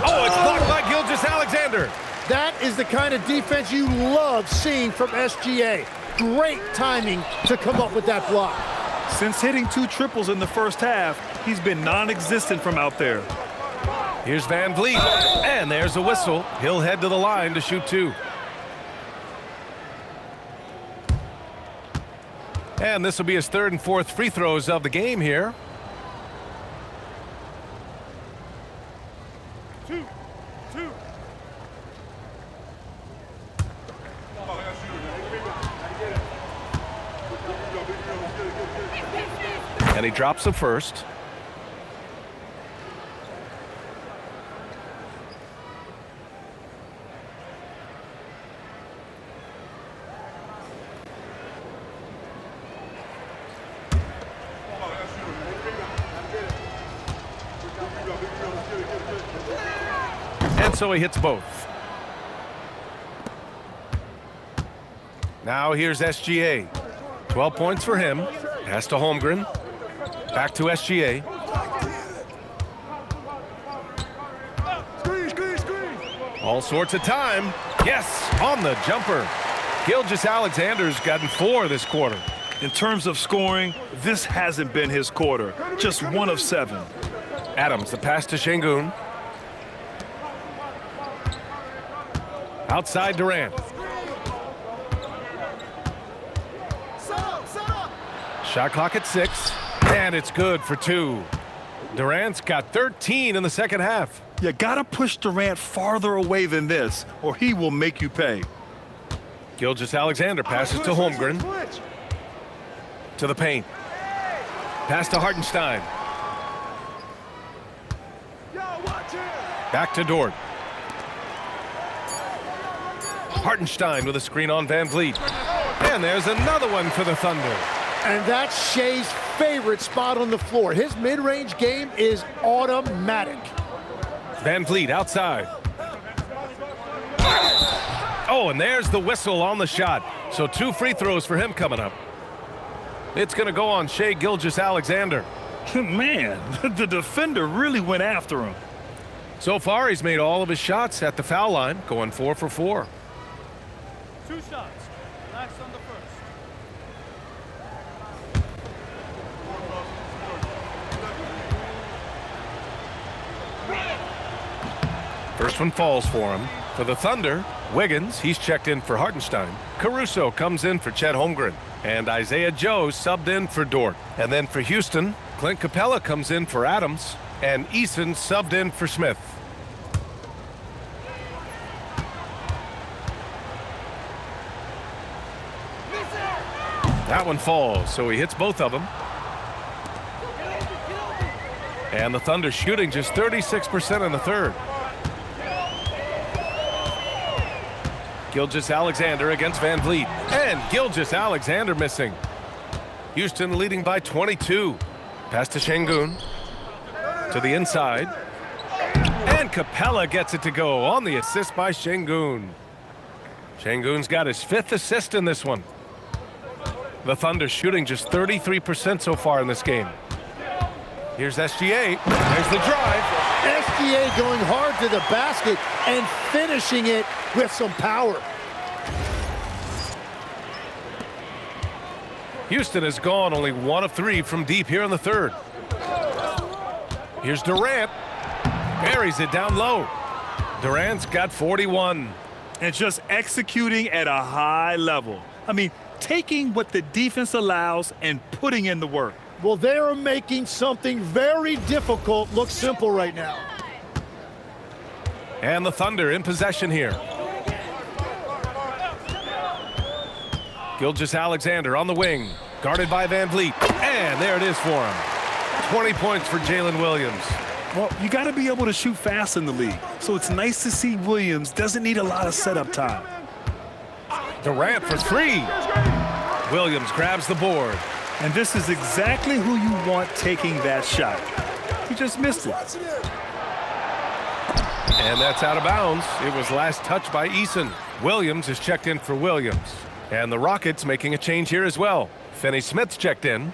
Oh, it's blocked by Gilgeous-Alexander. That is the kind of defense you love seeing from SGA. Great timing to come up with that block. Since hitting 2 triples in the first half, he's been non-existent from out there. Here's Van Vliet. And there's a whistle. He'll head to the line to shoot 2. And this will be his 3rd and 4th free throws of the game here. 2. And he drops the first. And so he hits both. Now here's SGA. 12 points for him. Pass to Holmgren. Back to SGA. All sorts of time. Yes, on the jumper. Gilgeous-Alexander's gotten 4 this quarter. In terms of scoring, this hasn't been his quarter. Just 1 of 7. Adams, the pass to Şengün. Outside Durant. Shot clock at 6. And it's good for 2. Durant's got 13 in the second half. You got to push Durant farther away than this, or he will make you pay. Gilgeous-Alexander passes to Holmgren. To the paint. Pass to Hartenstein. Back to Dort. Hartenstein with a screen on Van Vliet. And there's another one for the Thunder. And that's Shai's favorite spot on the floor. His mid-range game is automatic. Van Vliet outside. Oh, and there's the whistle on the shot. So 2 free throws for him coming up. It's going to go on Shai Gilgeous-Alexander. Man, the defender really went after him. So far, he's made all of his shots at the foul line, going 4 for 4. 2 shots. Last on the first. First one falls for him. For the Thunder, Wiggins, he's checked in for Hartenstein. Caruso comes in for Chet Holmgren. And Isaiah Joe subbed in for Dort. And then for Houston, Clint Capella comes in for Adams. And Eason subbed in for Smith. That one falls, so he hits both of them. And the Thunder shooting just 36% in the third. Gilgeous-Alexander against Van Vliet. And Gilgeous-Alexander missing. Houston leading by 22. Pass to Şengün. To the inside. And Capella gets it to go on the assist by Şengün. Şengün's got his 5th assist in this one. The Thunder shooting just 33% so far in this game. Here's SGA. There's the drive. SGA going hard to the basket and finishing it with some power. Houston has gone only 1 of 3 from deep here in the third. Here's Durant. Buries it down low. Durant's got 41. And just executing at a high level. I mean, taking what the defense allows and putting in the work. Well, they are making something very difficult look simple right now. And the Thunder in possession here. Gilgeous-Alexander on the wing, guarded by Van Vliet. And there it is for him. 20 points for Jalen Williams. Well, you got to be able to shoot fast in the league. So it's nice to see Williams doesn't need a lot of setup time. Durant for 3. Williams grabs the board. And this is exactly who you want taking that shot. He just missed it. And that's out of bounds. It was last touched by Eason. Williams is checked in for Williams. And the Rockets making a change here as well. Finney-Smith's checked in.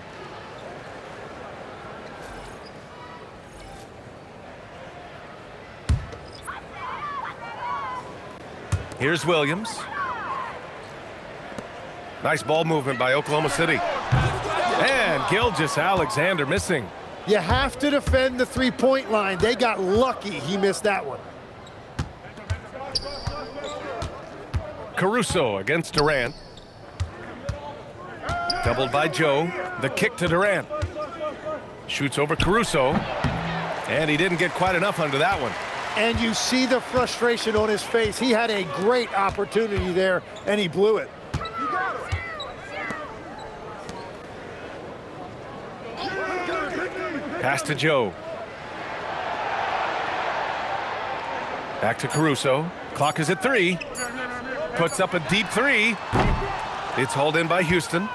Here's Williams. Nice ball movement by Oklahoma City. And Gilgeous-Alexander missing. You have to defend the three-point line. They got lucky he missed that one. Caruso against Durant. Doubled by Joe. The kick to Durant. Shoots over Caruso. And he didn't get quite enough under that one. And you see the frustration on his face. He had a great opportunity there, and he blew it. Pass to Joe. Back to Caruso. Clock is at 3. Puts up a deep 3. It's hauled in by Houston.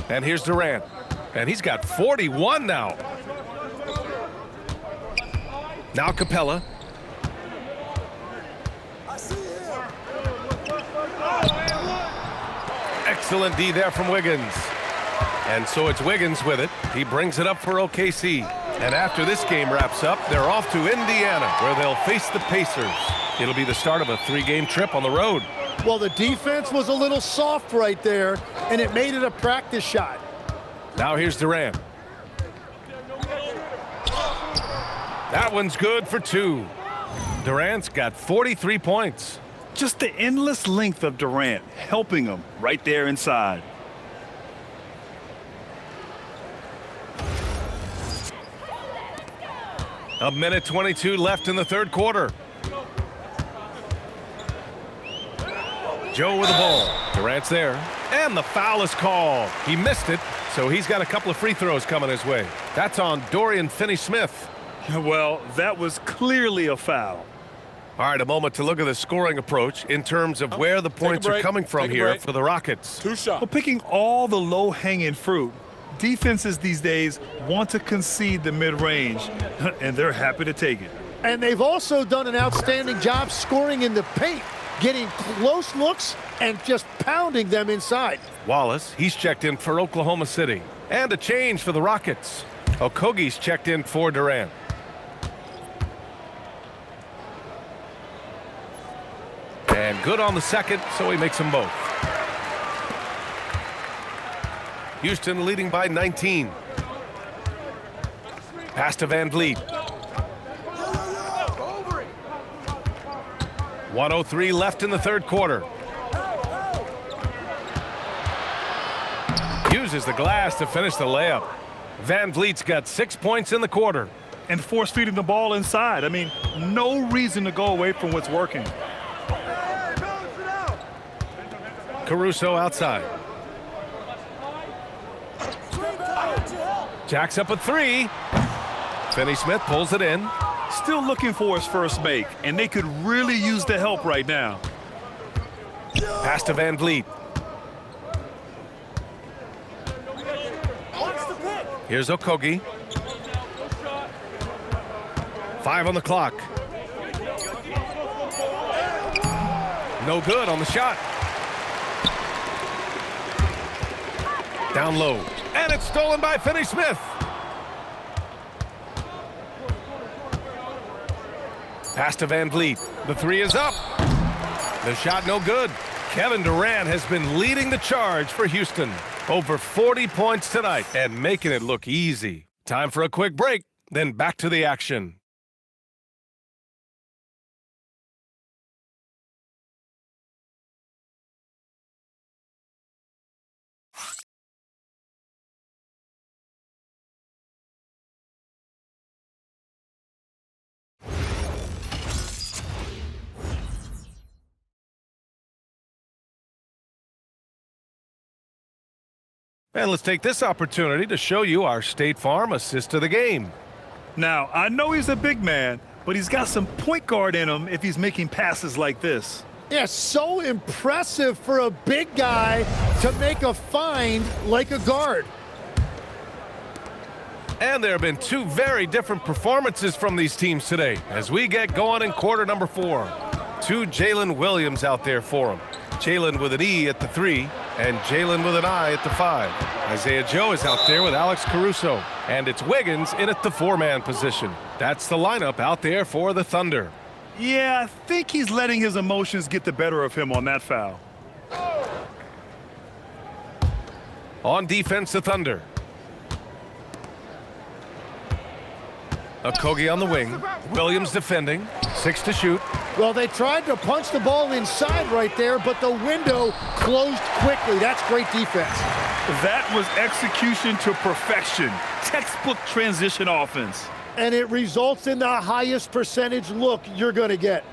And here's Durant. And he's got 41 now. Now Capella. Excellent D there from Wiggins. And so it's Wiggins with it. He brings it up for OKC. And after this game wraps up, they're off to Indiana, where they'll face the Pacers. It'll be the start of a 3-game trip on the road. Well, the defense was a little soft right there, and it made it a practice shot. Now here's Durant. That one's good for 2. Durant's got 43 points. Just the endless length of Durant helping him right there inside. A minute 22 left in the third quarter. Joe with the ball. Durant's there. And the foul is called. He missed it, so he's got a couple of free throws coming his way. That's on Dorian Finney-Smith. Well, that was clearly a foul. All right, a moment to look at the scoring approach in terms of where the points are coming from here for the Rockets. 2 shots. Well, picking all the low-hanging fruit, defenses these days want to concede the mid-range, and they're happy to take it. And they've also done an outstanding job scoring in the paint, getting close looks and just pounding them inside. Wallace, he's checked in for Oklahoma City. And a change for the Rockets. Okogie's checked in for Durant. And good on the second, so he makes them both. Houston leading by 19. Pass to Van Vliet. 1:03 left in the third quarter. Uses the glass to finish the layup. Van Vliet's got 6 points in the quarter. And force feeding the ball inside. I mean, no reason to go away from what's working. Caruso outside. Jacks up a three. Finney-Smith pulls it in. Still looking for his first make, and they could really use the help right now. Pass to Van Vliet. Here's Okogie. 5 on the clock. No good on the shot. Down low. And it's stolen by Finney-Smith. Pass to Van Vliet. The three is up. The shot no good. Kevin Durant has been leading the charge for Houston. Over 40 points tonight and making it look easy. Time for a quick break, then back to the action. And let's take this opportunity to show you our State Farm assist of the game. Now, I know he's a big man, but he's got some point guard in him if he's making passes like this. Yeah, so impressive for a big guy to make a find like a guard. And there have been two very different performances from these teams today as we get going in quarter number 4. 2 Jalen Williams out there for him. Jalen with an E at the 3 and Jalen with an I at the 5. Isaiah Joe is out there with Alex Caruso. And it's Wiggins in at the 4-man position. That's the lineup out there for the Thunder. Yeah, I think he's letting his emotions get the better of him on that foul. On defense, the Thunder. Okogie on the wing. Williams defending. 6 to shoot. Well, they tried to punch the ball inside right there, but the window closed quickly. That's great defense. That was execution to perfection. Textbook transition offense. And it results in the highest percentage look you're going to get.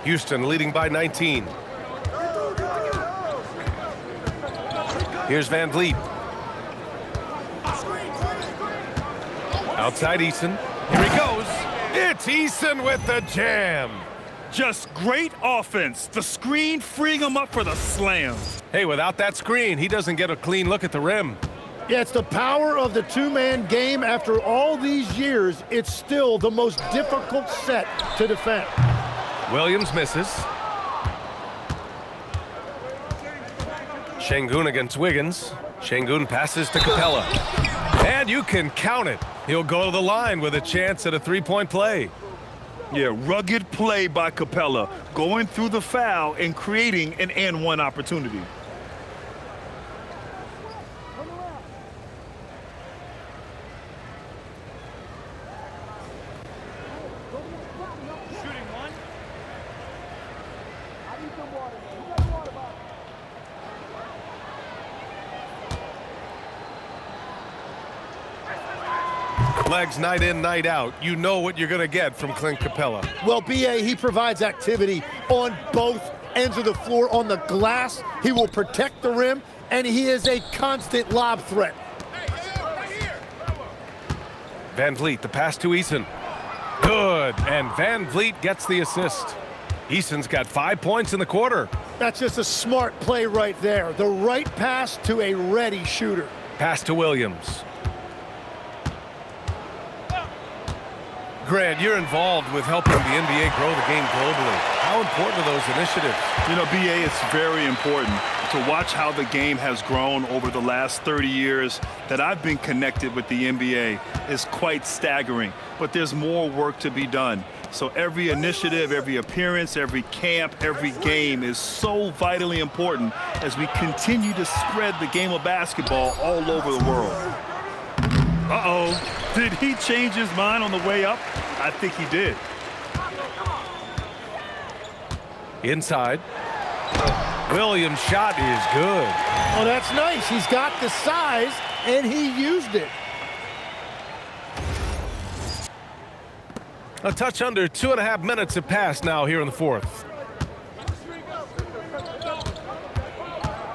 Houston leading by 19. Here's Van Vliet. Outside Eason. Here he goes. It's Eason with the jam. Just great offense. The screen freeing him up for the slam. Hey, without that screen, he doesn't get a clean look at the rim. Yeah, it's the power of the two-man game. After all these years, it's still the most difficult set to defend. Williams misses. Şengün against Wiggins. Şengün passes to Capella. And you can count it. He'll go to the line with a chance at a three-point play. Yeah, rugged play by Capella, going through the foul and creating an and-one opportunity. Legs night in, night out. You know what you're going to get from Clint Capella. Well, B.A., he provides activity on both ends of the floor. On the glass, he will protect the rim, and he is a constant lob threat. Van Vliet, the pass to Eason. Good, and Van Vliet gets the assist. Eason's got 5 points in the quarter. That's just a smart play right there. The right pass to a ready shooter. Pass to Williams. Grant, you're involved with helping the NBA grow the game globally. How important are those initiatives? You know, BA, it's very important to watch how the game has grown over the last 30 years that I've been connected with the NBA is quite staggering. But there's more work to be done. So every initiative, every appearance, every camp, every game is so vitally important as we continue to spread the game of basketball all over the world. Uh-oh. Did he change his mind on the way up? I think he did. Inside. Williams' shot is good. Oh, that's nice. He's got the size, and he used it. A touch under 2.5 minutes have passed now here in the fourth.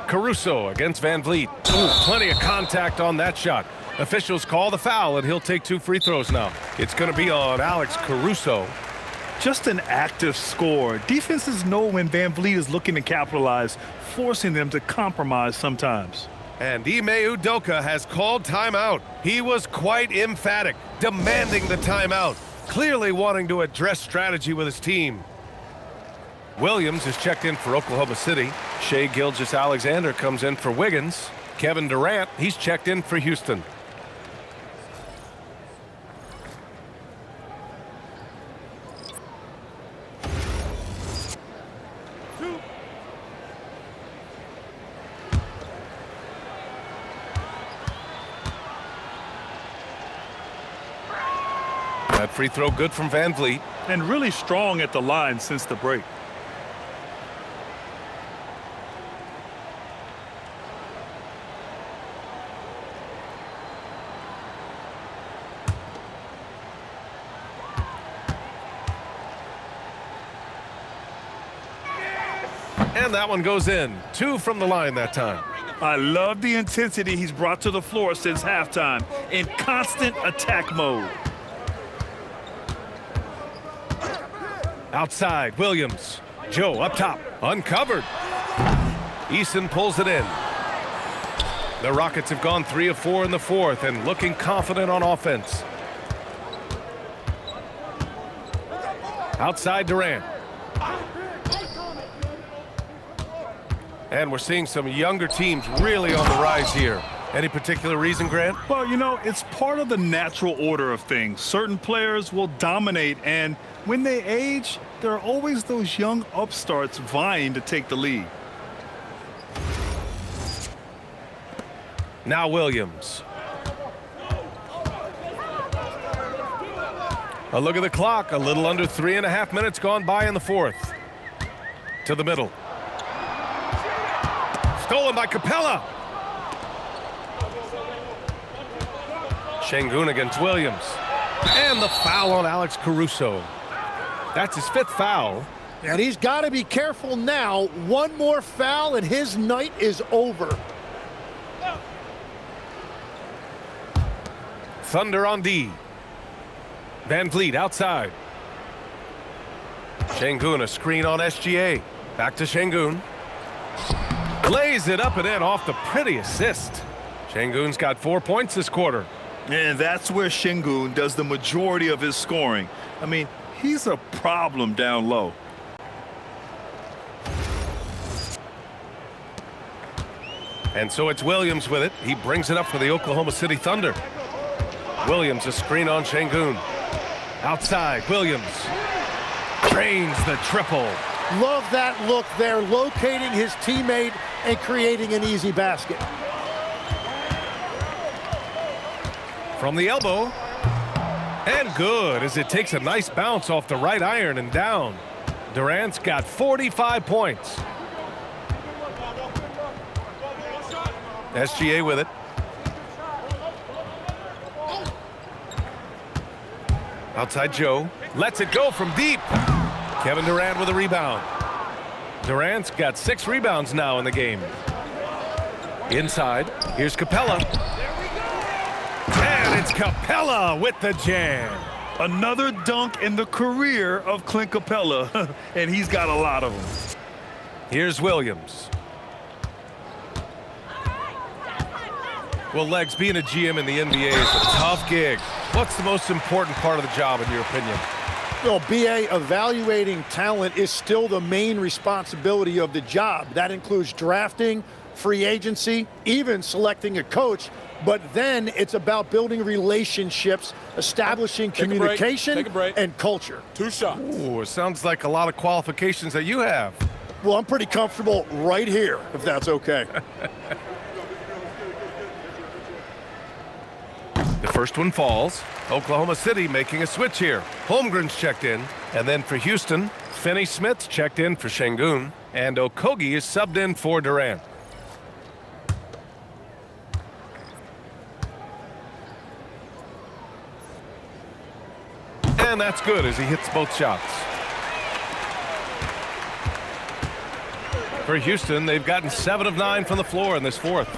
Caruso against Van Vliet. Ooh, plenty of contact on that shot. Officials call the foul, and he'll take 2 free throws now. It's going to be on Alex Caruso. Just an active score. Defenses know when Van Vliet is looking to capitalize, forcing them to compromise sometimes. And Ime Udoka has called timeout. He was quite emphatic, demanding the timeout, clearly wanting to address strategy with his team. Williams is checked in for Oklahoma City. Shai Gilgeous-Alexander comes in for Wiggins. Kevin Durant, he's checked in for Houston. That free throw good from Van Vliet. And really strong at the line since the break. And that one goes in. 2 from the line that time. I love the intensity he's brought to the floor since halftime in constant attack mode. Outside, Williams. Joe up top, uncovered. Eason pulls it in. The Rockets have gone 3 of 4 in the fourth and looking confident on offense. Outside, Durant. And we're seeing some younger teams really on the rise here. Any particular reason, Grant? Well, you know, it's part of the natural order of things. Certain players will dominate, and when they age, there are always those young upstarts vying to take the lead. Now Williams. A look at the clock. A little under 3.5 minutes gone by in the fourth. To the middle. Stolen by Capella. Şengün against Williams. And the foul on Alex Caruso. That's his 5th foul. And he's got to be careful now. One more foul and his night is over. Thunder on D. Van Vliet outside. Şengün, a screen on SGA. Back to Şengün. Lays it up and in off the pretty assist. Şengün's got 4 points this quarter. And that's where Şengün does the majority of his scoring. I mean, he's a problem down low. And so it's Williams with it. He brings it up for the Oklahoma City Thunder. Williams, a screen on Şengün. Outside, Williams. Drains the triple. Love that look there, locating his teammate and creating an easy basket. From the elbow. And good, as it takes a nice bounce off the right iron and down. Durant's got 45 points. SGA with it. Outside Joe. Lets it go from deep. Kevin Durant with a rebound. Durant's got 6 rebounds now in the game. Inside. Here's Capella. And it's Capella with the jam. Another dunk in the career of Clint Capella, and he's got a lot of them. Here's Williams. Well, Legs, being a GM in the NBA is a tough gig. What's the most important part of the job, in your opinion? Well, BA, evaluating talent is still the main responsibility of the job. That includes drafting, free agency, even selecting a coach. But then it's about building relationships, establishing communication and culture. 2 shots. Ooh, it sounds like a lot of qualifications that you have. Well, I'm pretty comfortable right here, if that's okay. The first one falls. Oklahoma City making a switch here. Holmgren's checked in. And then for Houston, Finney-Smith's checked in for Şengün. And Okogie is subbed in for Durant. And that's good as he hits both shots. For Houston, they've gotten 7 of 9 from the floor in this fourth.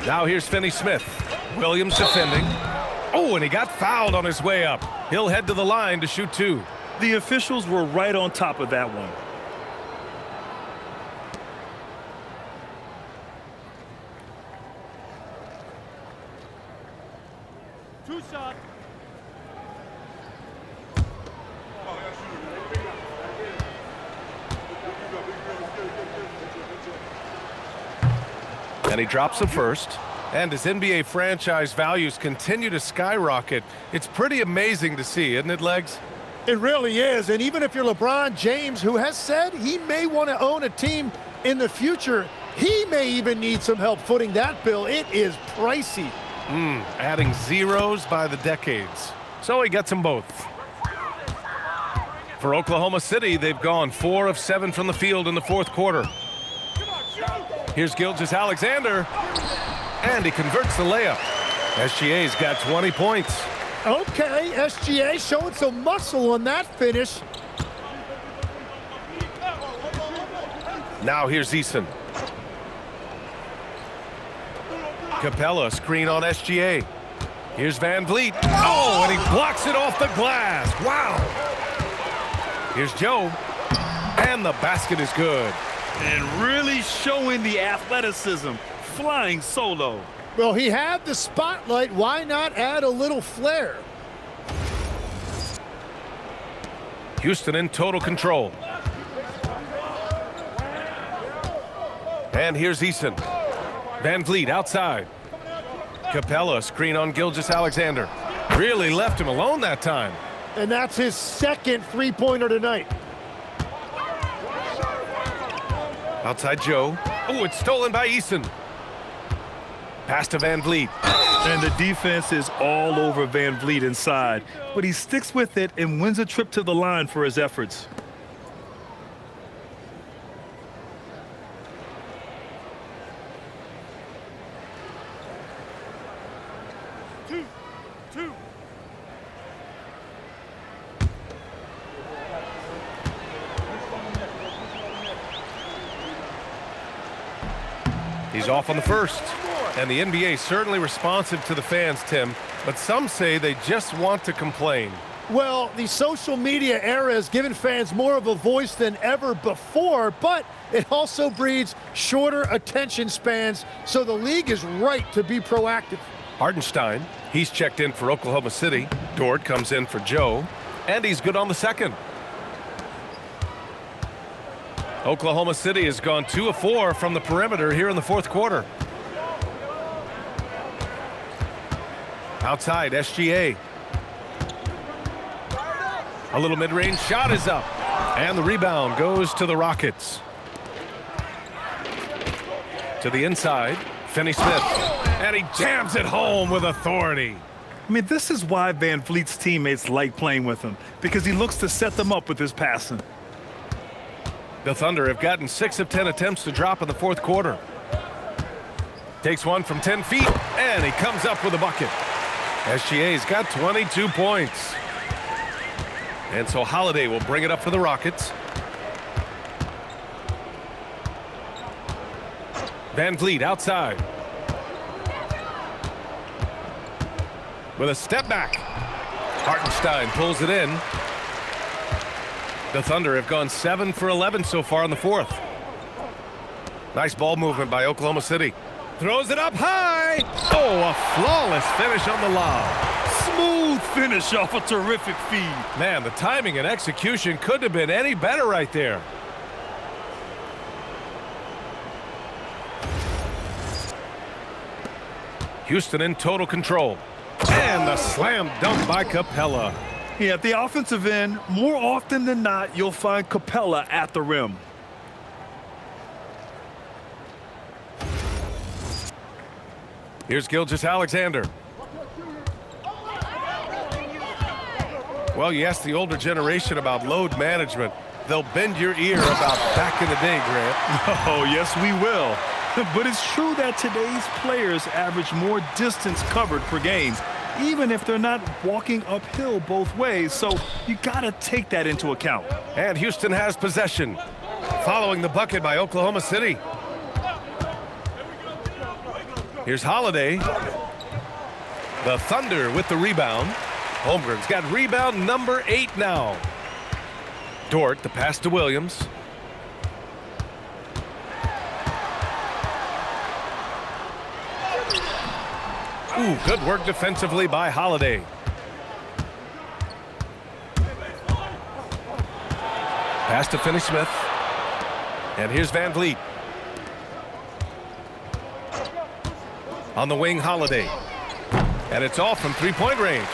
Now here's Finney-Smith. Williams defending. Oh, and he got fouled on his way up. He'll head to the line to shoot 2. The officials were right on top of that one. Two shots. And he drops the first. And as NBA franchise values continue to skyrocket, it's pretty amazing to see, isn't it, Legs? It really is. And even if you're LeBron James, who has said he may want to own a team in the future, he may even need some help footing that bill. It is pricey. Adding zeros by the decades. So he gets them both. For Oklahoma City, they've gone 4 of 7 from the field in the fourth quarter. Here's Gilgeous-Alexander, and he converts the layup. SGA's got 20 points. Okay, SGA showing some muscle on that finish. Now here's Eason. Capella screen on SGA. Here's Van Vliet. Oh, and he blocks it off the glass. Wow. Here's Joe. And the basket is good. And really showing the athleticism, flying solo. Well, he had the spotlight. Why not add a little flair? Houston in total control. And here's Eason. Van Vliet outside. Capella screen on Gilgeous-Alexander. Really left him alone that time. And that's his second three-pointer tonight. Outside Joe. Oh, it's stolen by Eason. Pass to Van Vliet. And the defense is all over Van Vliet inside, but he sticks with it and wins a trip to the line for his efforts. Two. He's off on the first. And the NBA certainly responsive to the fans, Tim, but some say they just want to complain. Well, the social media era has given fans more of a voice than ever before, but it also breeds shorter attention spans, so the league is right to be proactive. Hartenstein, he's checked in for Oklahoma City. Dort comes in for Joe, and he's good on the second. Oklahoma City has gone 2 of 4 from the perimeter here in the fourth quarter. Outside, SGA. A little mid-range shot is up. And the rebound goes to the Rockets. To the inside, Finney-Smith. And he jams it home with authority. I mean, this is why Van Vliet's teammates like playing with him, because he looks to set them up with his passing. The Thunder have gotten 6 of 10 attempts to drop in the fourth quarter. Takes one from 10 feet, and he comes up with a bucket. SGA's got 22 points. And so Holiday will bring it up for the Rockets. Van Vliet outside. With a step back. Hartenstein pulls it in. The Thunder have gone 7 for 11 so far in the fourth. Nice ball movement by Oklahoma City. Throws it up high. Oh, a flawless finish on the lob. Smooth finish off a terrific feed. Man, the timing and execution couldn't have been any better right there. Houston in total control. And the slam dunk by Capella. Yeah, at the offensive end, more often than not, you'll find Capella at the rim. Here's Gilgeous-Alexander. Well, you ask the older generation about load management, they'll bend your ear about back in the day, Grant. Oh, yes, we will. But it's true that today's players average more distance covered per game, even if they're not walking uphill both ways, so you got to take that into account. And Houston has possession, following the bucket by Oklahoma City. Here's Holiday. The Thunder with the rebound. Holmgren's got rebound number 8 now. Dort, the pass to Williams. Ooh, good work defensively by Holiday. Pass to Finney-Smith. And here's Van Vliet. On the wing, Holiday. And it's off from three-point range.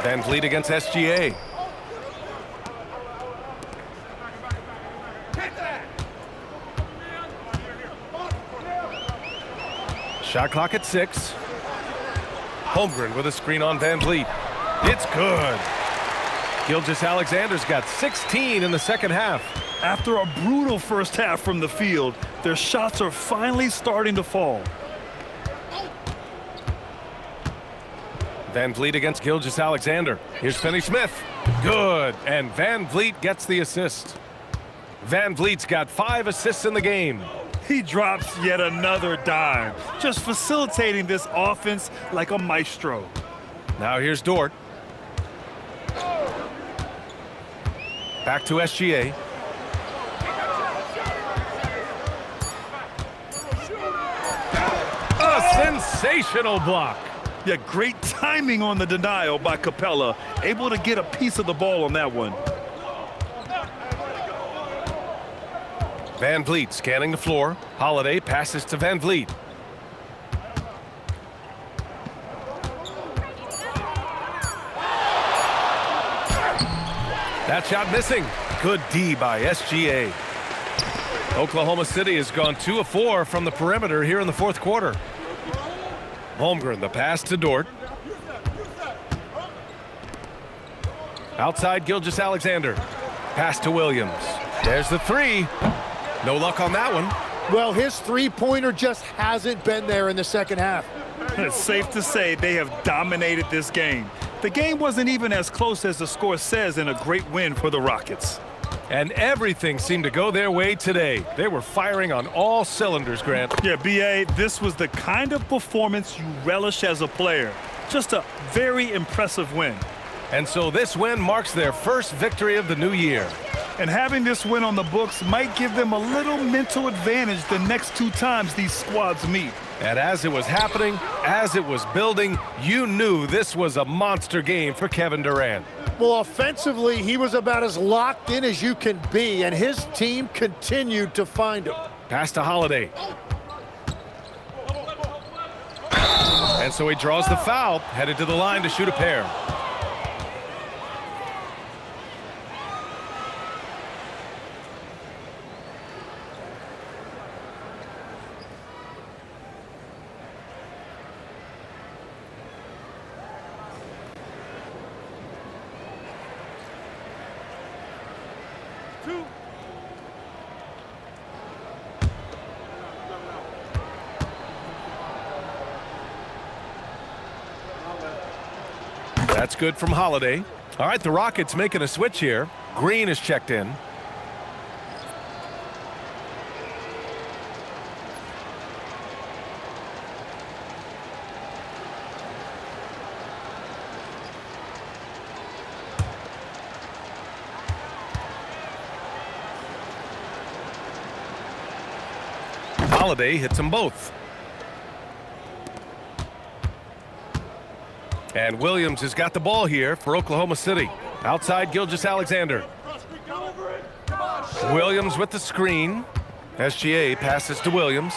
Van Vliet against SGA. Shot clock at 6. Holmgren with a screen on Van Vliet. It's good. Gilgeous-Alexander's got 16 in the second half. After a brutal first half from the field, their shots are finally starting to fall. Van Vliet against Gilgeous-Alexander. Here's Finney-Smith. Good. And Van Vliet gets the assist. Van Vliet's got 5 assists in the game. He drops yet another dime, just facilitating this offense like a maestro. Now here's Dort. Back to SGA. A sensational block. Yeah, great timing on the denial by Capella. Able to get a piece of the ball on that one. Van Vliet scanning the floor. Holiday passes to Van Vliet. That shot missing. Good D by SGA. Oklahoma City has gone 2 of 4 from the perimeter here in the fourth quarter. Holmgren, the pass to Dort. Outside, Gilgeous-Alexander. Pass to Williams. There's the 3. No luck on that one. Well, his three-pointer just hasn't been there in the second half. It's safe to say they have dominated this game. The game wasn't even as close as the score says in a great win for the Rockets. And everything seemed to go their way today. They were firing on all cylinders, Grant. Yeah, B.A., this was the kind of performance you relish as a player. Just a very impressive win. And so this win marks their first victory of the new year. And having this win on the books might give them a little mental advantage the next 2 times these squads meet. And as it was happening, as it was building, you knew this was a monster game for Kevin Durant. Well, offensively, he was about as locked in as you can be, and his team continued to find him. Pass to Holiday. And so he draws the foul, headed to the line to shoot a pair. That's good from Holiday. All right, the Rockets making a switch here. Green is checked in. Holiday hits them both. And Williams has got the ball here for Oklahoma City. Outside Gilgeous-Alexander. Williams with the screen. SGA passes to Williams.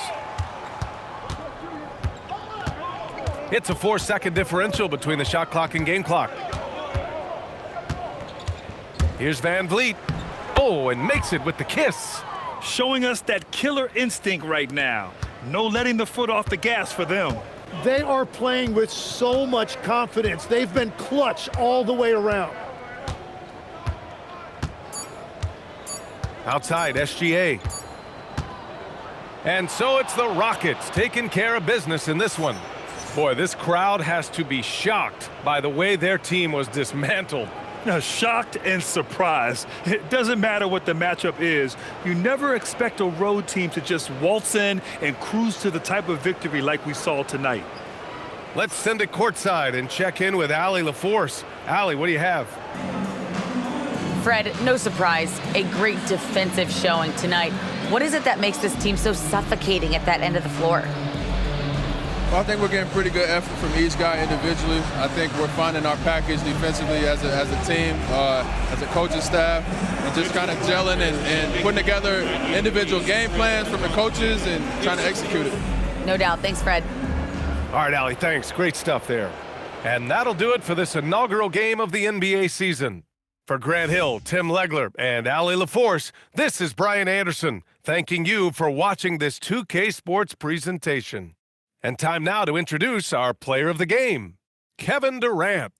It's a 4-second differential between the shot clock and game clock. Here's Van Vliet. Oh, and makes it with the kiss. Showing us that killer instinct right now. No letting the foot off the gas for them. They are playing with so much confidence. They've been clutch all the way around. Outside, SGA. And so it's the Rockets taking care of business in this one. Boy, this crowd has to be shocked by the way their team was dismantled. Shocked and surprised. It doesn't matter what the matchup is. You never expect a road team to just waltz in and cruise to the type of victory like we saw tonight. Let's send it courtside and check in with Allie LaForce. Allie, what do you have? Fred, no surprise, a great defensive showing tonight. What is it that makes this team so suffocating at that end of the floor? Well, I think we're getting pretty good effort from each guy individually. I think we're finding our package defensively as a team, as a coaching staff, and just kind of gelling and putting together individual game plans from the coaches and trying to execute it. No doubt. Thanks, Fred. All right, Allie, thanks. Great stuff there. And that'll do it for this inaugural game of the NBA season. For Grant Hill, Tim Legler, and Allie LaForce, this is Brian Anderson, thanking you for watching this 2K Sports presentation. And time now to introduce our player of the game, Kevin Durant.